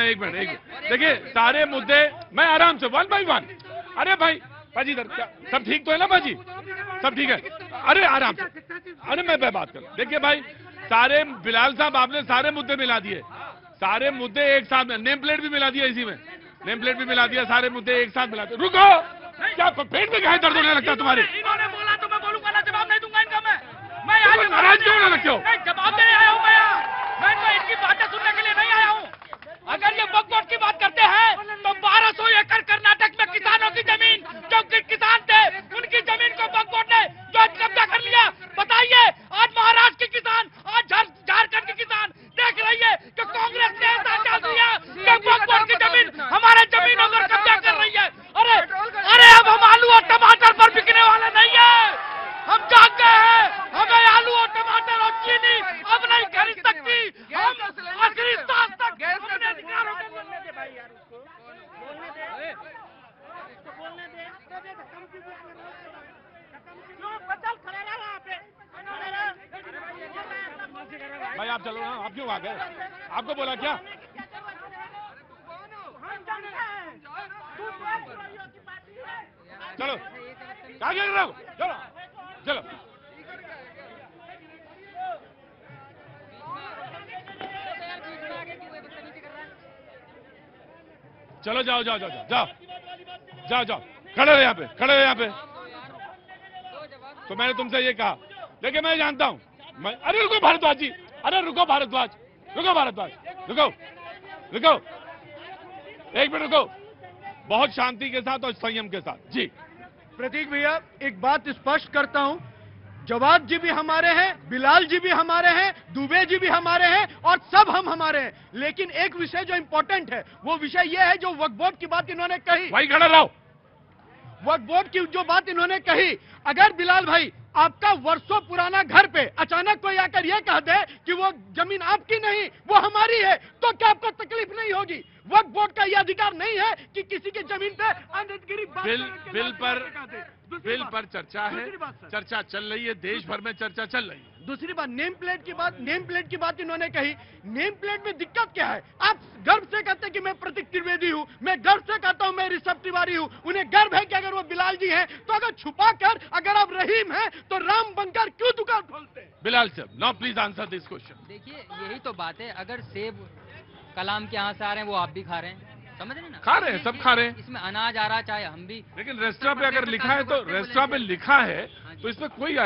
[SPEAKER 1] एक मिनट, देखिए सारे मुद्दे मैं आराम से 1 by 1। अरे भाई पाजी इधर, सब ठीक तो है ना पाजी? सब ठीक है? अरे आराम से, अरे मैं बात कर। देखिए भाई, सारे बिलाल साहब आपने सारे मुद्दे मिला दिए, सारे मुद्दे एक साथ में, नेम प्लेट भी मिला दिया, इसी में नेम प्लेट भी मिला दिया, सारे मुद्दे एक साथ मिला दिए। रुको, क्या पेट में कहीं दर्द होने लगता तुम्हारे?
[SPEAKER 7] इन्होंने बोला तो मैं बोलूंगा ना, जवाब नहीं दूंगा इनका। मैं
[SPEAKER 1] नाराज क्यों होने लगते हो?
[SPEAKER 7] जवाब देने आया हूँ मैं मैं इनकी बातें सुनने के लिए नहीं आया हूँ। अगर ये वक्फ बोर्ड की बात करते हैं तो 1200 एकड़ कर्नाटक में किसानों की जमीन, जो किसान थे उनकी जमीन को वक्फ बोर्ड ने जो कब्जा कर लिया। बताइए, आज महाराष्ट्र के किसान, आज झारखंड के किसान देख रही है कि कांग्रेस ने ऐसा डाल दिया कि वक्फ बोर्ड की जमीन हमारे जमीनों पर कब्जा कर रही है। अरे अब हम आलू और टमाटर पर बिकने वाले नहीं है। हम जाग गए हैं, हमें आलू और टमाटर और चीनी अब नहीं खरीद सकती। हम आखिरी सांस तक अपने अधिकारों को
[SPEAKER 1] भाई आप चलो ना, आप क्यों आ गए? आपको बोला क्या? चलो क्या कर रहे हो? चलो चलो चलो जाओ जाओ जाओ जाओ जाओ जाओ जाओ खड़े रहे यहाँ पे, खड़े रहे यहाँ पे। तो मैंने तुमसे ये कहा, लेकिन मैं जानता हूं अरे रुको भारद्वाज जी, अरे रुको भारद्वाज, रुको भारद्वाज, रुको रुको, एक मिनट रुको। बहुत शांति के साथ और संयम के साथ। जी
[SPEAKER 4] प्रतीक भैया, एक बात स्पष्ट करता हूं, जवाद जी भी हमारे हैं, बिलाल जी भी हमारे हैं, दुबे जी भी हमारे हैं और सब हम हमारे हैं। लेकिन एक विषय जो इंपॉर्टेंट है वो विषय ये है, जो वक्फ बोर्ड की बात इन्होंने कही,
[SPEAKER 1] वही खड़ा रहो।
[SPEAKER 4] वक्फ बोर्ड की जो बात इन्होंने कही, अगर बिलाल भाई आपका वर्षों पुराना घर पे अचानक कोई आकर ये कह दे कि वो जमीन आपकी नहीं वो हमारी है, तो क्या आपको तकलीफ नहीं होगी? वक्फ बोर्ड का ये अधिकार नहीं है कि किसी की जमीन पे अनधिकृत
[SPEAKER 1] बिल पर चर्चा है, चर्चा चल रही है, देश भर में चर्चा चल रही है।
[SPEAKER 4] दूसरी बात, नेम प्लेट की बात इन्होंने कही। नेम प्लेट में दिक्कत क्या है? आप गर्व से कहते हैं कि मैं प्रतीक त्रिवेदी हूं, मैं गर्व से कहता हूं मैं ऋषभ तिवारी हूं। उन्हें गर्व है कि अगर वो बिलाल जी हैं, तो अगर छुपा कर अगर आप रहीम हैं तो राम बनकर क्यों दुकान खोलते हैं?
[SPEAKER 1] बिलाल साहब, now please answer this question.
[SPEAKER 2] देखिए, यही तो बात है। अगर सेब कलाम के यहाँ से आ रहे हैं, वो आप भी खा रहे हैं, समझ रहे हैं ना?
[SPEAKER 1] खा रहे हैं, सब खा रहे हैं।
[SPEAKER 2] इसमें अनाज आ रहा है, चाहे हम भी।
[SPEAKER 1] लेकिन रेस्टोरेंट पे अगर लिखा है, तो रेस्टोरेंट पे लिखा है तो इसमें कोई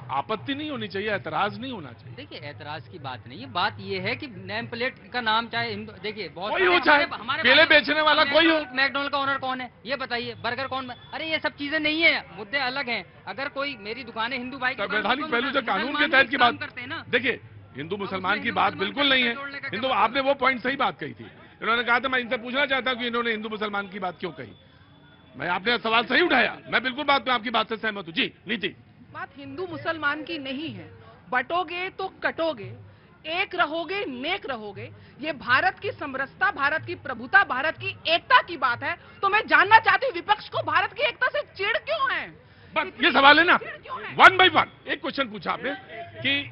[SPEAKER 1] आपत्ति नहीं होनी चाहिए, ऐतराज नहीं होना चाहिए।
[SPEAKER 2] देखिए, ऐतराज की बात नहीं है, बात ये है कि नेम प्लेट का नाम चाहे देखिए बहुत
[SPEAKER 1] कोई हो, चाहे केले बेचने वाला कोई हो।
[SPEAKER 2] मैकडोनल्ड का ओनर कौन है ये बताइए, बर्गर कौन? अरे ये सब चीजें नहीं है, मुद्दे अलग हैं। अगर कोई मेरी दुकान है हिंदू भाई,
[SPEAKER 1] संवैधानिक पहलू से कानून के तहत की बात करते हैं ना। देखिए, हिंदू मुसलमान की बात बिल्कुल नहीं है। हिंदू, आपने वो पॉइंट सही बात कही थी। इन्होंने कहा था, मैं इनसे पूछना चाहता हूं कि इन्होंने हिंदू मुसलमान की बात क्यों कही। मैं आपने सवाल सही उठाया, मैं बिल्कुल आपकी बात से सहमत हूं। जी नीति,
[SPEAKER 6] बात हिंदू मुसलमान की नहीं है। बटोगे तो कटोगे, एक रहोगे नेक रहोगे। ये भारत की समरसता, भारत की प्रभुता, भारत की एकता की बात है। तो मैं जानना चाहती हूँ विपक्ष को भारत की एकता से चिढ़ क्यों है?
[SPEAKER 1] बस ये सवाल है ना, वन बाय वन। एक क्वेश्चन पूछा आपने कि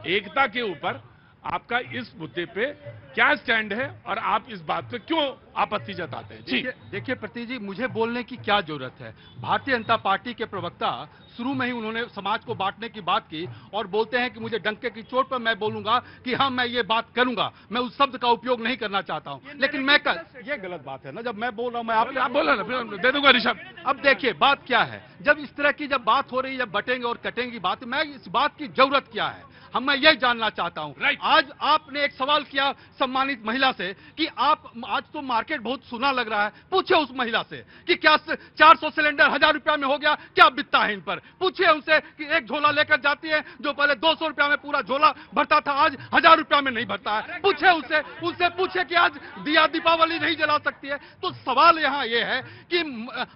[SPEAKER 1] एकता के ऊपर आपका इस मुद्दे पे क्या स्टैंड है और आप इस बात पे क्यों आपत्ति जताते हैं? जी
[SPEAKER 8] देखिए प्रतीक जी, मुझे बोलने की क्या जरूरत है? भारतीय जनता पार्टी के प्रवक्ता शुरू में ही उन्होंने समाज को बांटने की बात की और बोलते हैं कि मुझे डंके की चोट पर मैं बोलूंगा कि हाँ मैं ये बात करूंगा। मैं उस शब्द का उपयोग नहीं करना चाहता हूं, लेकिन मैं ये गलत बात है ना। जब मैं बोल रहा हूं, मैं आप
[SPEAKER 1] बोला ना, फिर दे दूंगा ऋषभ।
[SPEAKER 8] अब देखिए बात क्या है, जब इस तरह की जब बात हो रही है, जब बटेंगे और कटेंगे की बात, मैं इस बात की जरूरत क्या है हम मैं यही जानना चाहता हूं। आज आपने एक सवाल किया सम्मानित महिला से कि आप आज तो मार्केट बहुत सुना लग रहा है। पूछे उस महिला से कि क्या 400 सिलेंडर 1000 रुपया में हो गया, क्या बिकता है इन पर? पूछिए उनसे कि एक झोला लेकर जाती है जो पहले 200 रुपया में पूरा झोला भरता था, आज 1000 रुपया में नहीं भरता है। पूछे उससे पूछे कि आज दिया दीपावली नहीं जला सकती है। तो सवाल यहाँ ये है कि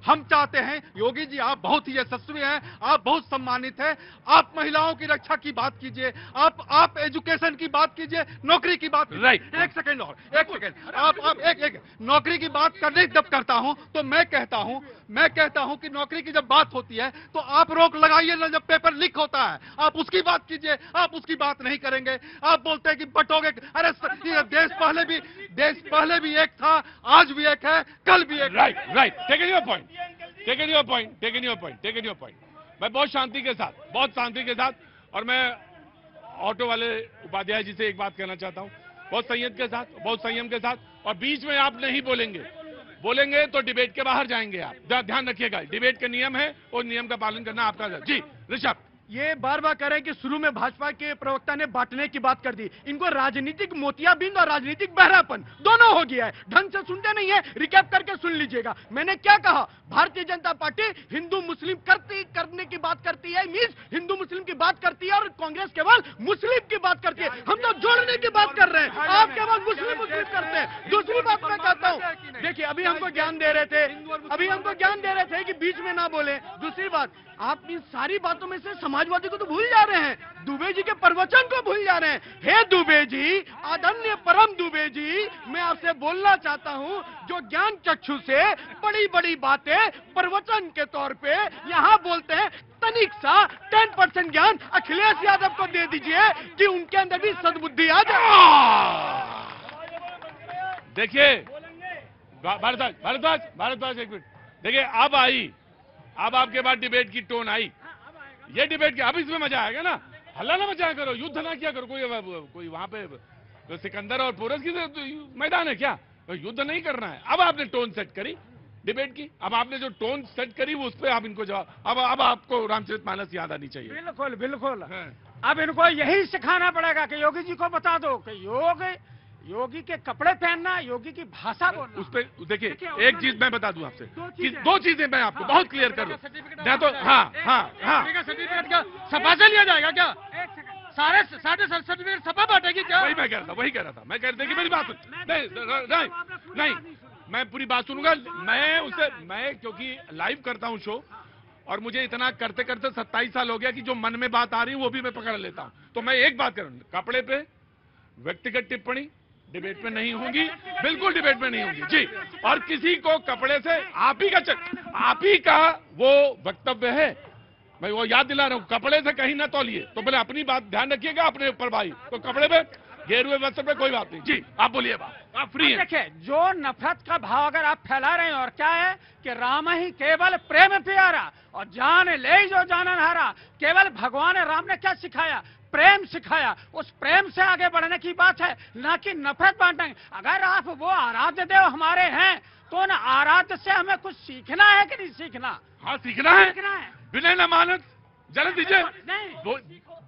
[SPEAKER 8] हम चाहते हैं, योगी जी आप बहुत ही यशस्वी हैं, आप बहुत सम्मानित हैं, आप महिलाओं की रक्षा की बात कीजिए, आप एजुकेशन की बात कीजिए, नौकरी की बात।
[SPEAKER 1] राइट,
[SPEAKER 8] एक सेकंड आप एक नौकरी की बात करने जब करता हूं तो मैं कहता हूं कि नौकरी की जब बात होती है तो आप रोक लगाइए ना। जब पेपर लीक होता है आप उसकी बात कीजिए, आप उसकी बात नहीं करेंगे। आप बोलते हैं कि बटोगे। अरे देश पहले भी एक था, आज भी एक है, कल भी एक।
[SPEAKER 1] Right, taken your point. मैं बहुत शांति के साथ और मैं ऑटो वाले उपाध्याय जी से एक बात कहना चाहता हूं, बहुत संयम के साथ, और बीच में आप नहीं बोलेंगे तो डिबेट के बाहर जाएंगे आप। ध्यान रखिएगा, डिबेट के नियम है और नियम का पालन करना आपका। जी ऋषभ।
[SPEAKER 4] ये बार बार कह रहे हैं कि शुरू में भाजपा के प्रवक्ता ने बांटने की बात कर दी। इनको राजनीतिक मोतियाबिंद और राजनीतिक बहरापन दोनों हो गया है। ढंग से सुनते नहीं है, रिकैप करके सुन लीजिएगा। मैंने क्या कहा? भारतीय जनता पार्टी हिंदू मुस्लिम करने की बात करती है, मीन्स हिंदू मुस्लिम की बात करती है, और कांग्रेस केवल मुस्लिम की बात करती है। हम तो जोड़ने की बात कर रहे हैं, आप केवल मुस्लिम मुस्लिम करते हैं। दूसरी बात मैं कहता हूं, देखिए अभी हमको ज्ञान दे रहे थे कि बीच में ना बोले। दूसरी बात, आप इन सारी बातों में से समाजवादी को तो भूल जा रहे हैं, दुबे जी के प्रवचन को भूल जा रहे हैं। हे दुबे जी, आदरणीय परम दुबे जी, मैं आपसे बोलना चाहता हूं, जो ज्ञान चक्षु से बड़ी बड़ी बातें प्रवचन के तौर पे यहां बोलते हैं, तनिक सा 10% ज्ञान अखिलेश यादव को दे दीजिए कि उनके अंदर भी सद्बुद्धि आ जाए।
[SPEAKER 1] देखिए भारद्वाज एक मिनट देखिए, अब आपके बाद डिबेट की टोन आई। ये डिबेट की अब इसमें मजा आएगा ना, हल्ला ना मचाया करो, युद्ध ना किया करो। कोई वहां पे तो सिकंदर और पोरस की मैदान है क्या? युद्ध नहीं करना है। अब आपने टोन सेट करी डिबेट की, अब आपने जो टोन सेट करी वो उस पर आप इनको जवाब, अब आपको रामचरितमानस याद आनी चाहिए।
[SPEAKER 5] बिल्कुल बिल्कुल। अब इनको यही सिखाना पड़ेगा कि योगी जी को बता दो कि योगी के कपड़े पहनना, योगी की भाषा बोलना।
[SPEAKER 1] उस पर देखिए एक चीज मैं बता दूं आपसे, दो चीजें मैं आपको बहुत क्लियर कर दूं। मैं तो
[SPEAKER 8] सर्टिफिकेट का सपा से लिया जाएगा क्या? सारे सर्टिफिकेट सपा बांटेगी क्या?
[SPEAKER 1] वही मैं कह रहा था। मैं कह रहा था कि मेरी बात नहीं, मैं पूरी बात सुनूंगा। मैं क्योंकि लाइव करता हूं शो, और मुझे इतना करते करते 27 साल हो गया कि जो मन में बात आ रही है वो भी मैं पकड़ लेता हूं। तो मैं एक बात करूं, कपड़े पे व्यक्तिगत टिप्पणी डिबेट में नहीं होगी, बिल्कुल डिबेट में नहीं होगी जी। और किसी को कपड़े से आप ही का वो वक्तव्य है, मैं वो याद दिला रहा हूं, कपड़े से कहीं ना तौलिए। तो बोले अपनी बात ध्यान रखिएगा अपने ऊपर भाई, तो कपड़े पे गेरुए वस्त्र पे कोई बात नहीं जी। आप बोलिए, बात आप फ्री हैं।
[SPEAKER 5] देखिए, जो नफरत का भाव अगर आप फैला रहे हैं, और क्या है कि राम ही केवल प्रेम प्यारा और जान ले जो जानन हारा, केवल भगवान राम ने क्या सिखाया? प्रेम सिखाया। उस प्रेम से आगे बढ़ने की बात है, ना कि नफरत बांटने। अगर आप वो आराध्य देव हमारे हैं, तो उन आराध्य से हमें कुछ सीखना है कि नहीं सीखना?
[SPEAKER 1] हाँ सीखना है। विनय न मानस जल दीजिए,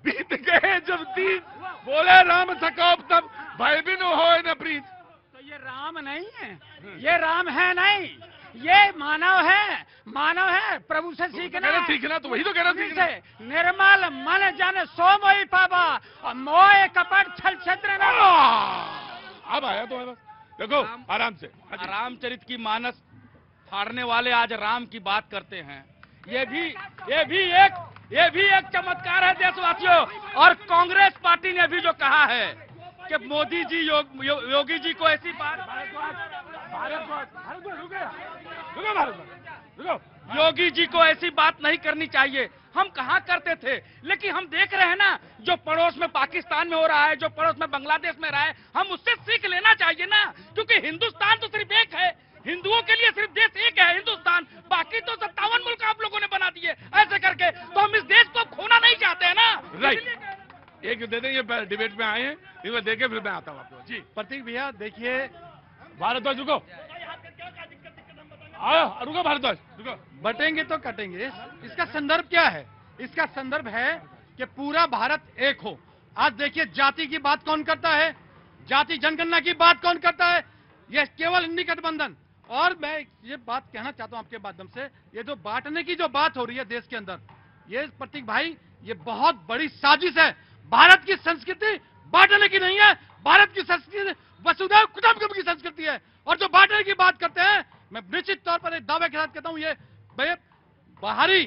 [SPEAKER 1] बीत गए जब दिन, बोले राम सकोप तब भय बिन होए न प्रीत।
[SPEAKER 5] तो ये राम नहीं है, ये राम है नहीं, ये मानव है। प्रभु से सीखना
[SPEAKER 1] तो वही तो कह रहा हूं।
[SPEAKER 5] निर्मल मन जन सो मोहि पावा, और मोह कपट छल छद्र न।
[SPEAKER 1] अब आया तो है, बस देखो आराम से।
[SPEAKER 7] रामचरित की मानस फाड़ने वाले आज राम की बात करते हैं। ये भी एक चमत्कार है देशवासियों। और कांग्रेस पार्टी ने भी जो कहा है कि मोदी जी योगी जी को ऐसी बात, योगी जी को ऐसी बात नहीं करनी चाहिए। हम कहाँ करते थे, लेकिन हम देख रहे हैं ना जो पड़ोस में पाकिस्तान में हो रहा है, जो पड़ोस में बांग्लादेश में रहा है, हम उससे सीख लेना चाहिए ना। क्योंकि हिंदुस्तान तो सिर्फ एक है, हिंदुओं के लिए सिर्फ देश एक है हिंदुस्तान, बाकी तो 57 मुल्क आप लोगों ने बना दिए ऐसे करके। तो हम इस देश को खोना नहीं चाहते हैं ना।
[SPEAKER 1] राइट, एक दे दें, ये डिबेट में आए हैं, इन्हें देखे फिर मैं आता हूँ आपको जी।
[SPEAKER 4] प्रतीक भैया देखिए,
[SPEAKER 1] भारद्वाज रुको, भारद्वाज रुको।
[SPEAKER 4] बटेंगे तो कटेंगे, इसका संदर्भ क्या है? इसका संदर्भ है कि पूरा भारत एक हो। आज देखिए, जाति की बात कौन करता है? जाति जनगणना की बात कौन करता है? यह केवल इंडी गठबंधन। और मैं ये बात कहना चाहता हूं आपके माध्यम से, ये जो बांटने की जो बात हो रही है देश के अंदर, ये प्रतीक भाई, ये बहुत बड़ी साजिश है। भारत की संस्कृति बांटने की नहीं है, भारत की संस्कृति वसुधैव कुटुंबकम की संस्कृति है। और जो बांटने की बात करते हैं, मैं निश्चित तौर पर एक दावे के साथ कहता हूं, ये बाहरी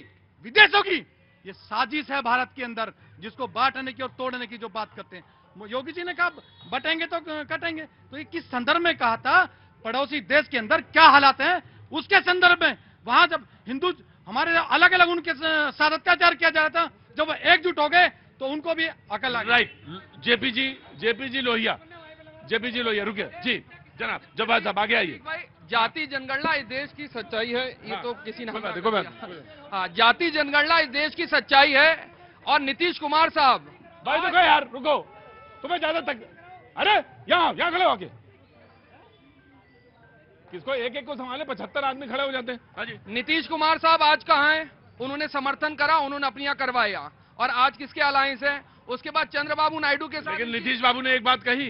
[SPEAKER 4] विदेशों की ये साजिश है भारत के अंदर, जिसको बांटने की और तोड़ने की जो बात करते हैं। योगी जी ने कहा बटेंगे तो कटेंगे, तो ये किस संदर्भ में कहा था? पड़ोसी देश के अंदर क्या हालात हैं उसके संदर्भ में। वहां जब हिंदू हमारे अलग अलग उनके साथ अत्याचार किया जा रहा था, जब वो एकजुट हो गए तो उनको भी अकल आ गई।
[SPEAKER 1] राइट, जेपी जी लोहिया रुके जी जनाब, जब आगे आइए।
[SPEAKER 9] जाति जनगणना इस देश की सच्चाई है, ये
[SPEAKER 1] हाँ,
[SPEAKER 9] तो किसी ने
[SPEAKER 1] देखो
[SPEAKER 9] हाँ, जाति जनगणना इस देश की सच्चाई है। और नीतीश कुमार साहब,
[SPEAKER 1] भाई देखो यार, रुको, तुम्हें ज्यादा तक, अरे यहाँ खड़े हो आके, किसको एक को संभाले, 75 आदमी खड़े हो जाते हैं। हाँ जी।
[SPEAKER 9] नीतीश कुमार साहब आज कहाँ हैं? उन्होंने समर्थन करा, उन्होंने अपनी करवाया, और आज किसके अलायंस है? उसके बाद चंद्रबाबू नायडू के साथ।
[SPEAKER 1] लेकिन नीतीश बाबू ने एक बात कही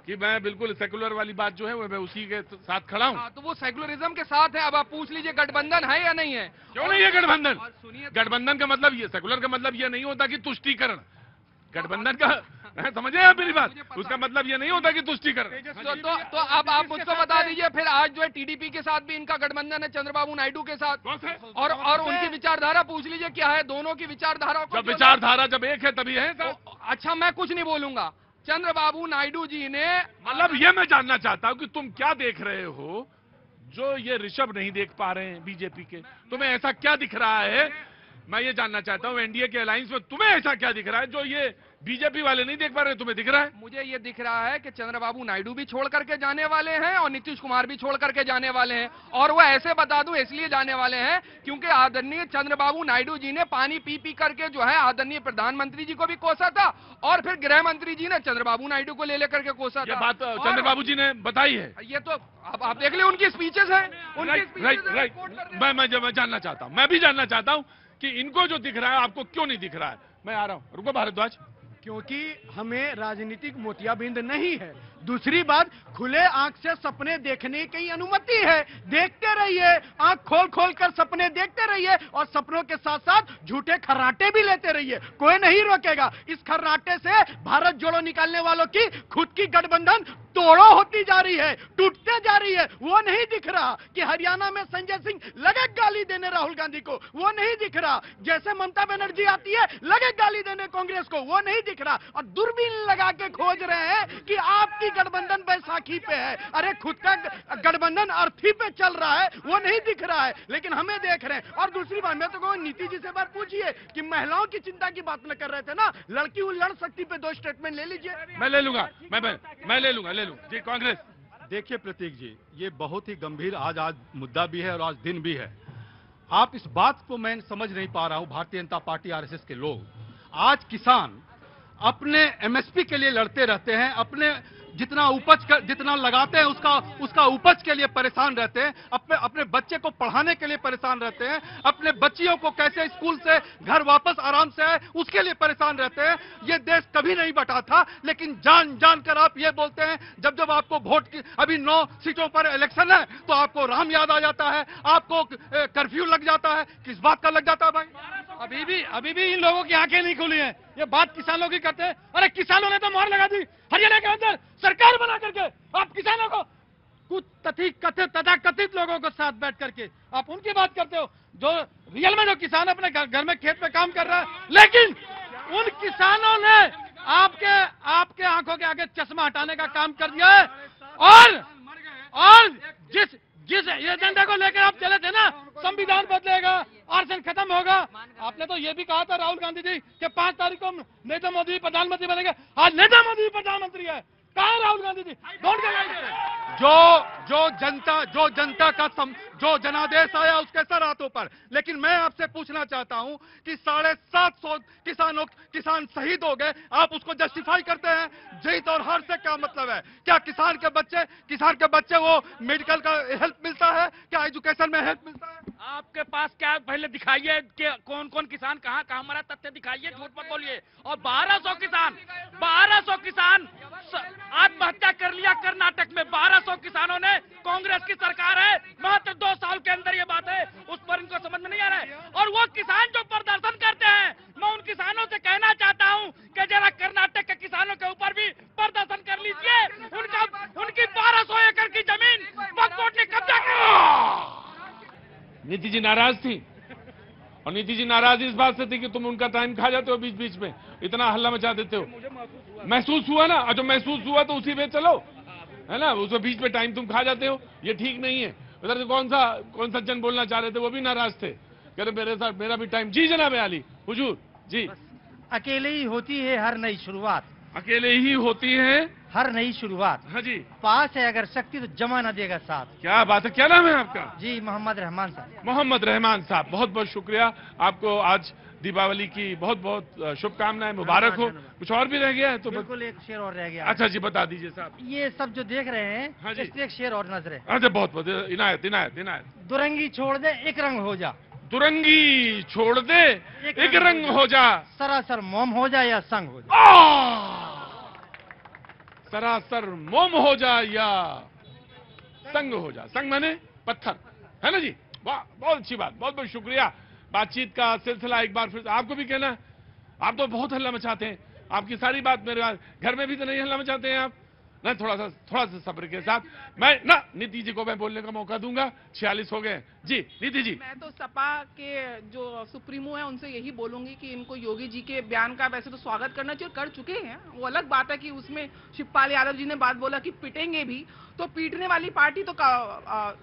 [SPEAKER 1] कि मैं बिल्कुल सेकुलर वाली बात जो है वो मैं उसी के साथ खड़ा हूँ।
[SPEAKER 9] तो वो सेकुलरिज्म के साथ है। अब आप पूछ लीजिए गठबंधन है या नहीं है?
[SPEAKER 1] क्यों नहीं है गठबंधन?
[SPEAKER 9] और सुनिए,
[SPEAKER 1] गठबंधन का मतलब ये, सेकुलर का मतलब ये नहीं होता कि तुष्टीकरण। गठबंधन का समझे आप मेरी बात? उसका मतलब ये नहीं होता कि तुष्टीकरण।
[SPEAKER 9] तो अब आप मुझको बता दीजिए फिर आज जो है टीडीपी के साथ भी इनका गठबंधन है, चंद्रबाबू नायडू के साथ। और उनकी विचारधारा पूछ लीजिए क्या है, दोनों की विचारधारा को।
[SPEAKER 1] जब विचारधारा जब एक है तभी है।
[SPEAKER 9] अच्छा, मैं कुछ नहीं बोलूंगा। चंद्रबाबू नायडू जी ने,
[SPEAKER 1] मतलब ये मैं जानना चाहता हूँ कि तुम क्या देख रहे हो जो ये ऋषभ नहीं देख पा रहे हैं बीजेपी के? तुम्हें ऐसा क्या दिख रहा है? मैं ये जानना चाहता हूँ एनडीए के अलायंस में तुम्हें ऐसा क्या दिख रहा है जो ये बीजेपी वाले नहीं देख पा रहे? तुम्हें दिख रहा है?
[SPEAKER 9] मुझे ये दिख रहा है कि चंद्रबाबू नायडू भी छोड़ करके जाने वाले हैं और नीतीश कुमार भी छोड़ करके जाने वाले हैं। और वो ऐसे बता दूं इसलिए जाने वाले हैं क्योंकि आदरणीय चंद्रबाबू नायडू जी ने पानी पी पी करके जो है आदरणीय प्रधानमंत्री जी को भी कोसा था और फिर गृह मंत्री जी ने चंद्रबाबू नायडू को ले लेकर के कोसा था।
[SPEAKER 1] ये बात चंद्रबाबू जी ने बताई है।
[SPEAKER 9] ये तो अब आप देख लें, उनकी स्पीचेस हैं।
[SPEAKER 1] राइट। मैं जानना चाहता हूँ, मैं भी जानना चाहता हूँ कि इनको जो दिख रहा है आपको क्यों नहीं दिख रहा है? मैं आ रहा हूँ, रुको भारद्वाज।
[SPEAKER 4] क्योंकि हमें राजनीतिक मोतियाबिंद नहीं है। दूसरी बात, खुले आंख से सपने देखने की अनुमति है। देखते रहिए, आंख खोल खोल कर सपने देखते रहिए और सपनों के साथ साथ झूठे खर्राटे भी लेते रहिए, कोई नहीं रोकेगा। इस खर्राटे से भारत जोड़ो निकालने वालों की खुद की गठबंधन तोड़ो होती जा रही है, टूटते जा रही है। वो नहीं दिख रहा कि हरियाणा में संजय सिंह लगे गाली देने राहुल गांधी को, वो नहीं दिख रहा। जैसे ममता बनर्जी आती है लगे गाली देने कांग्रेस को, वो नहीं दिख रहा। और दूरबीन लगा के खोज रहे हैं कि आपकी गठबंधन बैसाखी पे है। अरे खुद का गठबंधन अर्थी पे चल रहा है, वो नहीं दिख रहा है, लेकिन हमें देख रहे हैं। और दूसरी बात, मैं तो कहूँ नीतीश जी से बात पूछिए कि महिलाओं की चिंता की बात न कर रहे थे ना, लड़की वो लड़ सकती पे 2 स्टेटमेंट ले लीजिए।
[SPEAKER 1] मैं ले लूंगा, मैं ले लूंगा जी। कांग्रेस,
[SPEAKER 8] देखिए प्रतीक जी, ये बहुत ही गंभीर आज मुद्दा भी है और आज दिन भी है। आप इस बात को मैं समझ नहीं पा रहा हूं, भारतीय जनता पार्टी आरएसएस के लोग, आज किसान अपने एमएसपी के लिए लड़ते रहते हैं, अपने जितना लगाते हैं उसका उपज के लिए परेशान रहते हैं, अपने बच्चे को पढ़ाने के लिए परेशान रहते हैं, अपने बच्चियों को कैसे स्कूल से घर वापस आराम से आए उसके लिए परेशान रहते हैं। ये देश कभी नहीं बटा था, लेकिन जान कर आप ये बोलते हैं। जब आपको वोट की, अभी 9 सीटों पर इलेक्शन है तो आपको राम याद आ जाता है, आपको कर्फ्यू लग जाता है। किस बात का लग जाता है भाई?
[SPEAKER 7] अभी भी इन लोगों की आंखें नहीं खुली हैं। ये बात किसानों की करते हैं। अरे किसानों ने तो मोहर लगा दी हरियाणा के अंदर सरकार बना करके। आप किसानों को कुछ तथाकथित लोगों को साथ बैठ करके आप उनकी बात करते हो, जो रियल में जो किसान अपने घर में खेत में काम कर रहा है। लेकिन उन किसानों ने आपके आंखों के आगे चश्मा हटाने का काम कर दिया है। और जिस एजेंडा को लेकर आप चले थे ना, संविधान बदलेगा, आरक्षण खत्म होगा, आपने तो ये भी कहा था राहुल गांधी जी कि 5 तारीख को नरेंद्र मोदी प्रधानमंत्री बनेंगे। आज नरेंद्र मोदी प्रधानमंत्री है, कहाँ है राहुल गांधी जी? Don't get.
[SPEAKER 8] जो जनता का जो जनादेश आया उसके सर हाथों पर। लेकिन मैं आपसे पूछना चाहता हूं कि 750 किसान शहीद हो गए, आप उसको जस्टिफाई करते हैं? जीत और हार से क्या मतलब है? क्या किसान के बच्चे वो मेडिकल का हेल्प मिलता है? क्या एजुकेशन में हेल्प मिलता है?
[SPEAKER 7] आपके पास क्या पहले दिखाइए कि कौन कौन किसान कहाँ मरा, तथ्य दिखाइए, झूठ मत बोलिए। और 1200 किसान आत्महत्या कर लिया कर्नाटक में। 1200 किसानों ने, कांग्रेस की सरकार है, मात्र 2 साल के अंदर ये बात है, उस पर इनको समझ में नहीं आ रहा है। और वो किसान जो प्रदर्शन करते हैं, मैं उन किसानों से कहना चाहता हूं कि जरा कर्नाटक के किसानों के ऊपर भी प्रदर्शन कर लीजिए। उनकी 1200 एकड़ की जमीन वक्फ बोर्ड ने कब्जा कर।
[SPEAKER 1] नीतीश जी नाराज थी, और नीतीश जी नाराज इस बात से थी कि तुम उनका टाइम खा जाते हो, बीच बीच में इतना हल्ला मचा देते हो। महसूस हुआ ना, जो महसूस हुआ तो उसी पे चलो, है ना। उसमें बीच में टाइम तुम खा जाते हो, ये ठीक नहीं है। उधर से कौन सा जन बोलना चाह रहे थे, वो भी नाराज थे, कह रहे मेरे साथ मेरा भी टाइम। जी जनाब आली हुजूर जी।
[SPEAKER 10] अकेले ही होती है हर नई शुरुआत,
[SPEAKER 1] अकेले ही होती है
[SPEAKER 10] हर नई शुरुआत।
[SPEAKER 1] हाँ जी,
[SPEAKER 10] पास है अगर शक्ति तो जमाना देगा साथ।
[SPEAKER 1] क्या बात है, क्या नाम है आपका?
[SPEAKER 10] जी मोहम्मद रहमान साहब।
[SPEAKER 1] मोहम्मद रहमान साहब, बहुत बहुत शुक्रिया आपको। आज दीपावली की बहुत बहुत शुभकामनाएं, मुबारक हो। कुछ और भी रह गया है तो
[SPEAKER 10] बिल्कुल, एक शेर और रह गया।
[SPEAKER 1] अच्छा जी, बता दीजिए साहब।
[SPEAKER 10] ये सब जो देख रहे हैं,
[SPEAKER 1] हाँ जी,
[SPEAKER 10] इसमें एक शेर और नजर है।
[SPEAKER 1] अच्छा, बहुत बहुत इनायत।
[SPEAKER 10] दुरंगी छोड़ दे एक रंग हो जा।
[SPEAKER 1] दुरंगी छोड़ दे, एक रंग हो जा।
[SPEAKER 10] सरासर मोम हो जाए या संग हो जाए।
[SPEAKER 1] सरासर मोम हो जा या संग हो जा। संग माने पत्थर, है ना जी? वाह, बहुत अच्छी बात, बहुत बहुत शुक्रिया। बातचीत का सिलसिला एक बार फिर आपको भी कहना है, आप तो बहुत हल्ला मचाते हैं, आपकी सारी बात मेरे घर में भी तो नहीं हल्ला मचाते हैं आप ना। थोड़ा सा सब्र के साथ मैं ना नीति जी को मैं बोलने का मौका दूंगा। 46 हो गए जी। नीति जी,
[SPEAKER 6] मैं तो सपा के जो सुप्रीमो है उनसे यही बोलूंगी कि इनको योगी जी के बयान का वैसे तो स्वागत करना चाहिए, कर चुके हैं। वो अलग बात है कि उसमें शिवपाल यादव जी ने बात बोला कि पिटेंगे भी, तो पीटने वाली पार्टी तो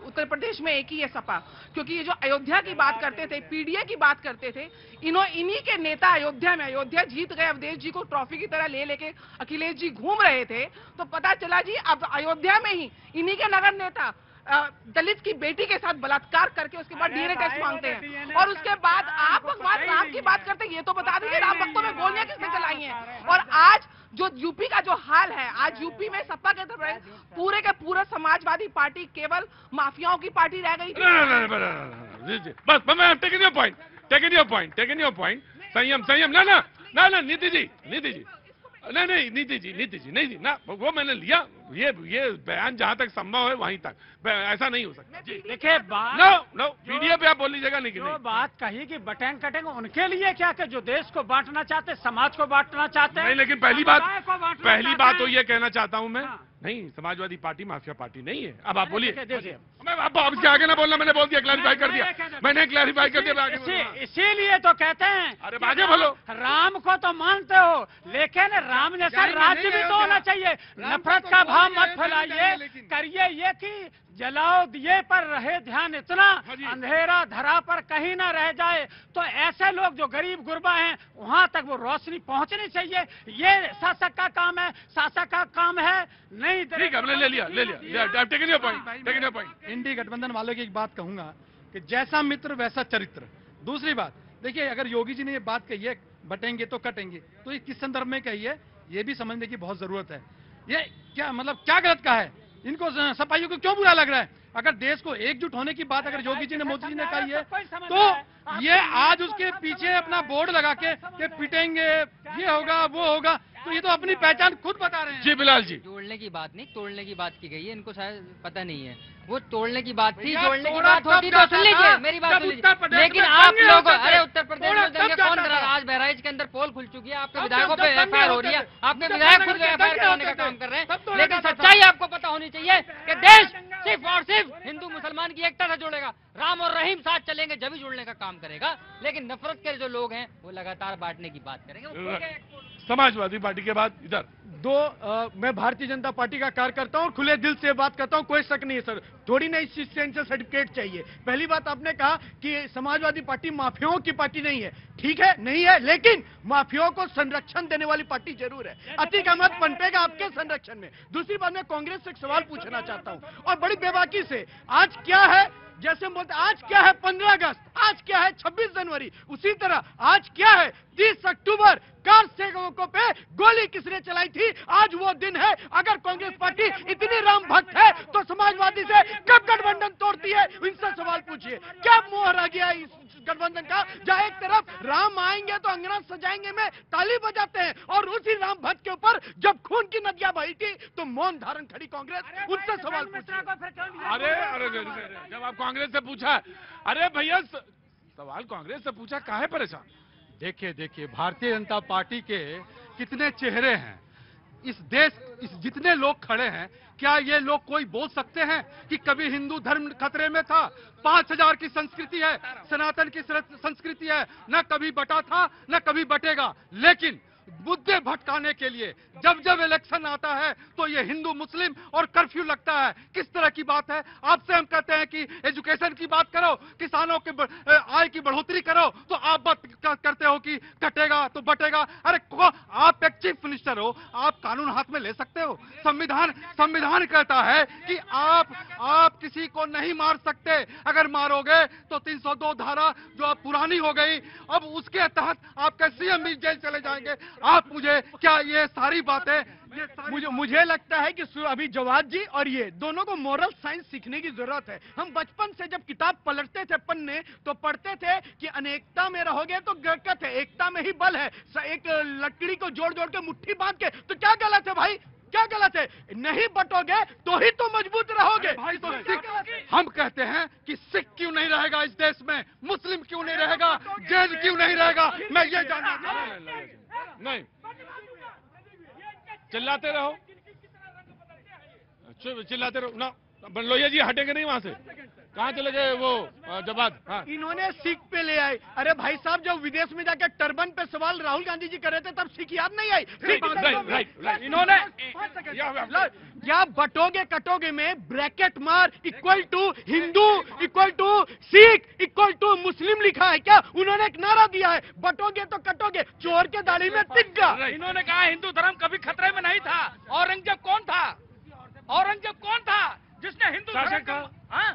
[SPEAKER 6] उत्तर प्रदेश में एक ही है, सपा। क्योंकि ये जो अयोध्या की बात करते थे, पीडीए की बात करते थे, इन्हीं के नेता अयोध्या में, अयोध्या जीत गए, अवधेश जी को ट्रॉफी की तरह लेके अखिलेश जी घूम रहे थे, तो पता चला जी अब अयोध्या में ही इन्हीं के नगर नेता दलित की बेटी के साथ बलात्कार करके उसके बाद डीएनए टेस्ट मांगते हैं, और उसके बाद आप भगवान राम की बात करते हैं। ये तो बता दीजिए राम भक्तों में गोलियां किसने चलाई हैं। और आज जो यूपी का जो हाल है, आज यूपी में सपा के तरफ पूरे के पूरा समाजवादी पार्टी केवल माफियाओं की पार्टी रह गई थी।
[SPEAKER 1] बस मैं टेकिंग योर पॉइंट। संयम ना नीति जी नहीं नीति जी नहीं ना, वो मैंने लिया। ये बयान जहां तक संभव है वहीं तक, ऐसा नहीं हो सकता जी।
[SPEAKER 5] देखिए
[SPEAKER 1] नो मीडिया पे आप बोल लीजिएगा। नहीं
[SPEAKER 5] जो बात कही कि बटेंग कटेंगे उनके लिए क्या, कि जो देश को बांटना चाहते, समाज को बांटना चाहते हैं।
[SPEAKER 1] नहीं, लेकिन पहली बात तो ये कहना चाहता हूं मैं, नहीं, समाजवादी पार्टी माफिया पार्टी नहीं है। अब आप बोलिए। अब इसके आगे ना बोलना, मैंने बोल दिया, क्लैरिफाई कर दिया, मैंने क्लैरिफाई कर दिया।
[SPEAKER 5] इसीलिए तो कहते हैं,
[SPEAKER 1] अरे आगे बोलो।
[SPEAKER 5] राम को तो मानते हो, लेकिन राम जैसा राज्य भी तो होना चाहिए। नफरत का भाव मत फैलाइए, करिए ये कि जलाओ दिए पर रहे ध्यान इतना, अंधेरा धरा पर कहीं ना रह जाए। तो ऐसे लोग जो गरीब गुरबा हैं वहां तक वो रोशनी पहुंचनी चाहिए। ये शासक का काम है, शासक का काम है। नहीं
[SPEAKER 1] ठीक है, हमने ले लिया। Taking your point.
[SPEAKER 4] इंडी गठबंधन वालों की एक बात कहूंगा कि जैसा मित्र वैसा चरित्र। दूसरी बात देखिए, अगर योगी जी ने ये बात कही है बटेंगे तो कटेंगे, तो ये किस संदर्भ में कही है ये भी समझने की बहुत जरूरत है। ये क्या मतलब क्या गलत कहा है, इनको सपाइयों को क्यों बुरा लग रहा है? अगर देश को एकजुट होने की बात अगर योगी जी ने, मोदी जी ने कही है, तो ये आज उसके पीछे अपना बोर्ड लगा के पिटेंगे, ये होगा वो होगा, तो ये तो अपनी पहचान खुद बता रहे हैं।
[SPEAKER 1] जी बिलाल जी,
[SPEAKER 2] जोड़ने की बात नहीं, तोड़ने की बात की गई है। इनको शायद पता नहीं है, वो तोड़ने की बात थी, जोड़ने की बात होती तो सुन लीजिए, मेरी बात सुन लीजिए। लेकिन आप लोग, अरे उत्तर प्रदेश में दंगे कौन करा रहा? आज बहराइच के अंदर पोल खुल चुकी है, आपके विधायकों पे एफआईआर हो रही है, आपके विधायक खुद एफआईआर कराने का काम कर रहे हैं। लेकिन सच्चाई आपको पता होनी चाहिए कि देश सिर्फ और सिर्फ हिंदू मुसलमान की एकता से जोड़ेगा। राम और रहीम साथ चलेंगे जब ही जुड़ने का काम करेगा। लेकिन नफरत के जो लोग हैं वो लगातार बांटने की बात करेंगे।
[SPEAKER 1] समाजवादी पार्टी के बाद इधर
[SPEAKER 4] मैं भारतीय जनता पार्टी का कार्यकर्ता हूं और खुले दिल से बात करता हूं, कोई शक नहीं है सर। थोड़ी ना इस चीज से सर्टिफिकेट चाहिए। पहली बात आपने कहा कि समाजवादी पार्टी माफियाओं की पार्टी नहीं है, ठीक है नहीं है, लेकिन माफियाओं को संरक्षण देने वाली पार्टी जरूर है। अतीक अहमद पनपेगा आपके संरक्षण में। दूसरी बात, मैं कांग्रेस से एक सवाल पूछना चाहता हूं और बड़ी बेबाकी से, आज क्या है, जैसे हम बोलते आज क्या है 15 अगस्त, आज क्या है 26 जनवरी, उसी तरह आज क्या है 30 अक्टूबर, कार सेवकों पे गोली किसने चलाई थी, आज वो दिन है। अगर कांग्रेस पार्टी इतनी राम भक्त है तो समाजवादी से कब गठबंधन तोड़ती है? इनसे सवाल पूछिए। क्या मोह रह गया इस गठबंधन का, जहां एक तरफ राम आएंगे तो अंगना सजाएंगे में ताली बजाते हैं, और उसी राम भक्त के ऊपर जब खून की नदियां बही थी तो मौन धारण खड़ी कांग्रेस। उनसे सवाल पूछिए।
[SPEAKER 1] अरे जब आप कांग्रेस से पूछा, अरे भैया सवाल कांग्रेस से पूछा, काहे परेशान?
[SPEAKER 8] देखिए भारतीय जनता पार्टी के कितने चेहरे हैं इस देश, इस जितने लोग खड़े हैं, क्या ये लोग कोई बोल सकते हैं कि कभी हिंदू धर्म खतरे में था? 5000 की संस्कृति है, सनातन की संस्कृति है, न कभी बटा था न कभी बटेगा। लेकिन मुद्दे भटकाने के लिए जब जब इलेक्शन आता है तो ये हिंदू मुस्लिम और कर्फ्यू लगता है। किस तरह की बात है? आपसे हम कहते हैं कि एजुकेशन की बात करो, किसानों के आय की बढ़ोतरी करो, तो आप बात करते हो कि कटेगा तो बटेगा। अरे आप एक चीफ मिनिस्टर हो, आप कानून हाथ में ले सकते हो? संविधान कहता है कि आप किसी को नहीं मार सकते, अगर मारोगे तो 302 धारा जो अब पुरानी हो गई, अब उसके तहत आपके सीएम भी जेल चले जाएंगे। आप मुझे क्या ये सारी बातें
[SPEAKER 4] मुझे लगता है कि अभी जवाद जी और ये दोनों को मोरल साइंस सीखने की जरूरत है। हम बचपन से जब किताब पलटते थे पन्ने तो पढ़ते थे कि अनेकता में रहोगे तो बरकत है, एकता में ही बल है। एक लकड़ी को जोड़ जोड़ के मुट्ठी बांध के, तो क्या गलत है भाई? क्या गलत है? नहीं बटोगे तो ही तो मजबूत रहोगे।
[SPEAKER 8] भाई तो सिख, हम कहते हैं कि सिख क्यों नहीं रहेगा इस देश में, मुस्लिम क्यों नहीं रहेगा, जैन क्यों नहीं रहेगा, मैं ये जानना चाहता हूं।
[SPEAKER 1] नहीं, चिल्लाते रहो, चिल्लाते रहो ना। लोहिया जी हटेंगे नहीं वहां से। कहाँ चले गए वो जवाद? हाँ।
[SPEAKER 4] इन्होंने सिख पे ले आए। अरे भाई साहब, जब विदेश में जाकर टर्बन पे सवाल राहुल गांधी जी कर रहे थे तब सिख याद नहीं आई?
[SPEAKER 1] राइट।
[SPEAKER 4] इन्होंने या बटोगे कटोगे में ब्रैकेट मार equal to Hindu equal to Sikh equal to Muslim लिखा है क्या? उन्होंने एक नारा दिया है, बटोगे तो कटोगे, चोर के दाढ़ी में तिग्गा।
[SPEAKER 7] इन्होंने कहा हिंदू धर्म कभी खतरे में नहीं था। औरंगजेब कौन था? औरंगजेब कौन था जिसने हिंदू
[SPEAKER 1] शासक
[SPEAKER 7] धर्म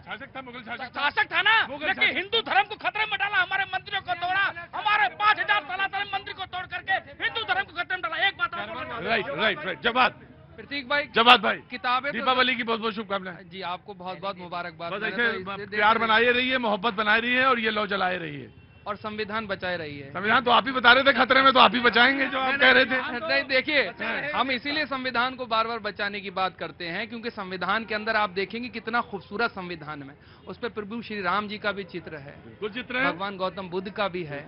[SPEAKER 1] शासक था, मुगल
[SPEAKER 7] शासक था ना, लेकिन हिंदू धर्म को खतरे में डाला, हमारे मंदिरों को तोड़ा, हमारे 5000 सनातन मंदिर को तोड़ करके हिंदू धर्म को खतरे में डाला। एक बात
[SPEAKER 1] राइट। जवाद
[SPEAKER 9] प्रतीक भाई,
[SPEAKER 1] जवाद भाई,
[SPEAKER 9] किताबें
[SPEAKER 1] दीपावली की बहुत बहुत शुभकामनाएं
[SPEAKER 9] जी, आपको बहुत बहुत मुबारकबाद।
[SPEAKER 1] बस
[SPEAKER 9] मैंने
[SPEAKER 1] ऐसे
[SPEAKER 9] तो इससे
[SPEAKER 1] प्यार बनाए रहिए, मोहब्बत बनाए रहिए और ये लौ जलाए रहिए।
[SPEAKER 9] और संविधान बचाए रही है।
[SPEAKER 1] संविधान तो आप ही बता रहे थे खतरे में, तो आप ही बचाएंगे जो आप कह रहे थे।
[SPEAKER 9] नहीं देखिए, हम इसीलिए संविधान को बार बार बचाने की बात करते हैं क्योंकि संविधान के अंदर आप देखेंगे कितना खूबसूरत संविधान में, उस पर प्रभु श्री राम जी का भी चित्र है,
[SPEAKER 1] चित्र है,
[SPEAKER 9] भगवान गौतम बुद्ध का भी है,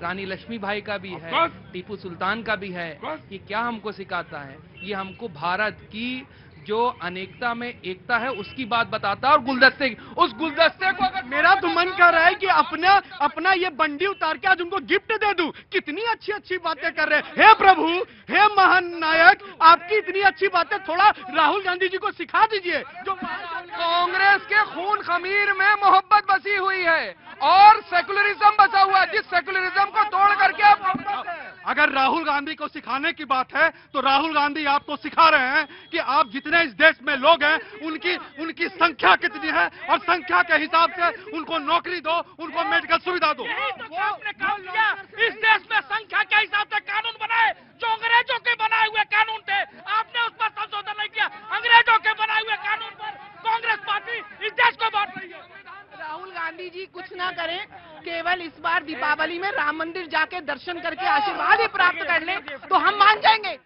[SPEAKER 9] रानी लक्ष्मीबाई का भी है, टीपू सुल्तान का भी है। ये क्या हमको सिखाता है? ये हमको भारत की जो अनेकता में एकता है उसकी बात बताता है। और गुलदस्ते, उस गुलदस्ते को अगर
[SPEAKER 4] मेरा तो मन कर रहा है कि अपना ये बंडी उतार के आज उनको गिफ्ट दे दूं। कितनी अच्छी अच्छी बातें कर रहे हैं। हे प्रभु, हे महान नायक, आपकी इतनी अच्छी बातें थोड़ा राहुल गांधी जी को सिखा दीजिए। जो
[SPEAKER 9] कांग्रेस के खून खमीर में मोहब्बत बसी हुई है और सेकुलरिज्म बसा हुआ है, जिस सेकुलरिज्म को तोड़ करके आप,
[SPEAKER 8] अगर राहुल गांधी को सिखाने की बात है तो राहुल गांधी आपको सिखा रहे हैं कि आप जितने इस देश में लोग हैं उनकी संख्या कितनी है और संख्या के हिसाब से उनको नौकरी दो, उनको मेडिकल सुविधा दो।
[SPEAKER 7] आपने काम किया, इस देश में संख्या के हिसाब से कानून बनाए जो अंग्रेजों के बनाए हुए कानून थे, आपने उस पर संशोधन नहीं किया। अंग्रेजों के बनाए हुए कानून पर कांग्रेस पार्टी इस देश को बांट रही है।
[SPEAKER 6] राहुल गांधी जी कुछ ना करें, केवल इस बार दीपावली में राम मंदिर जाके दर्शन करके आशीर्वाद ही प्राप्त कर लें तो हम मान जाएंगे।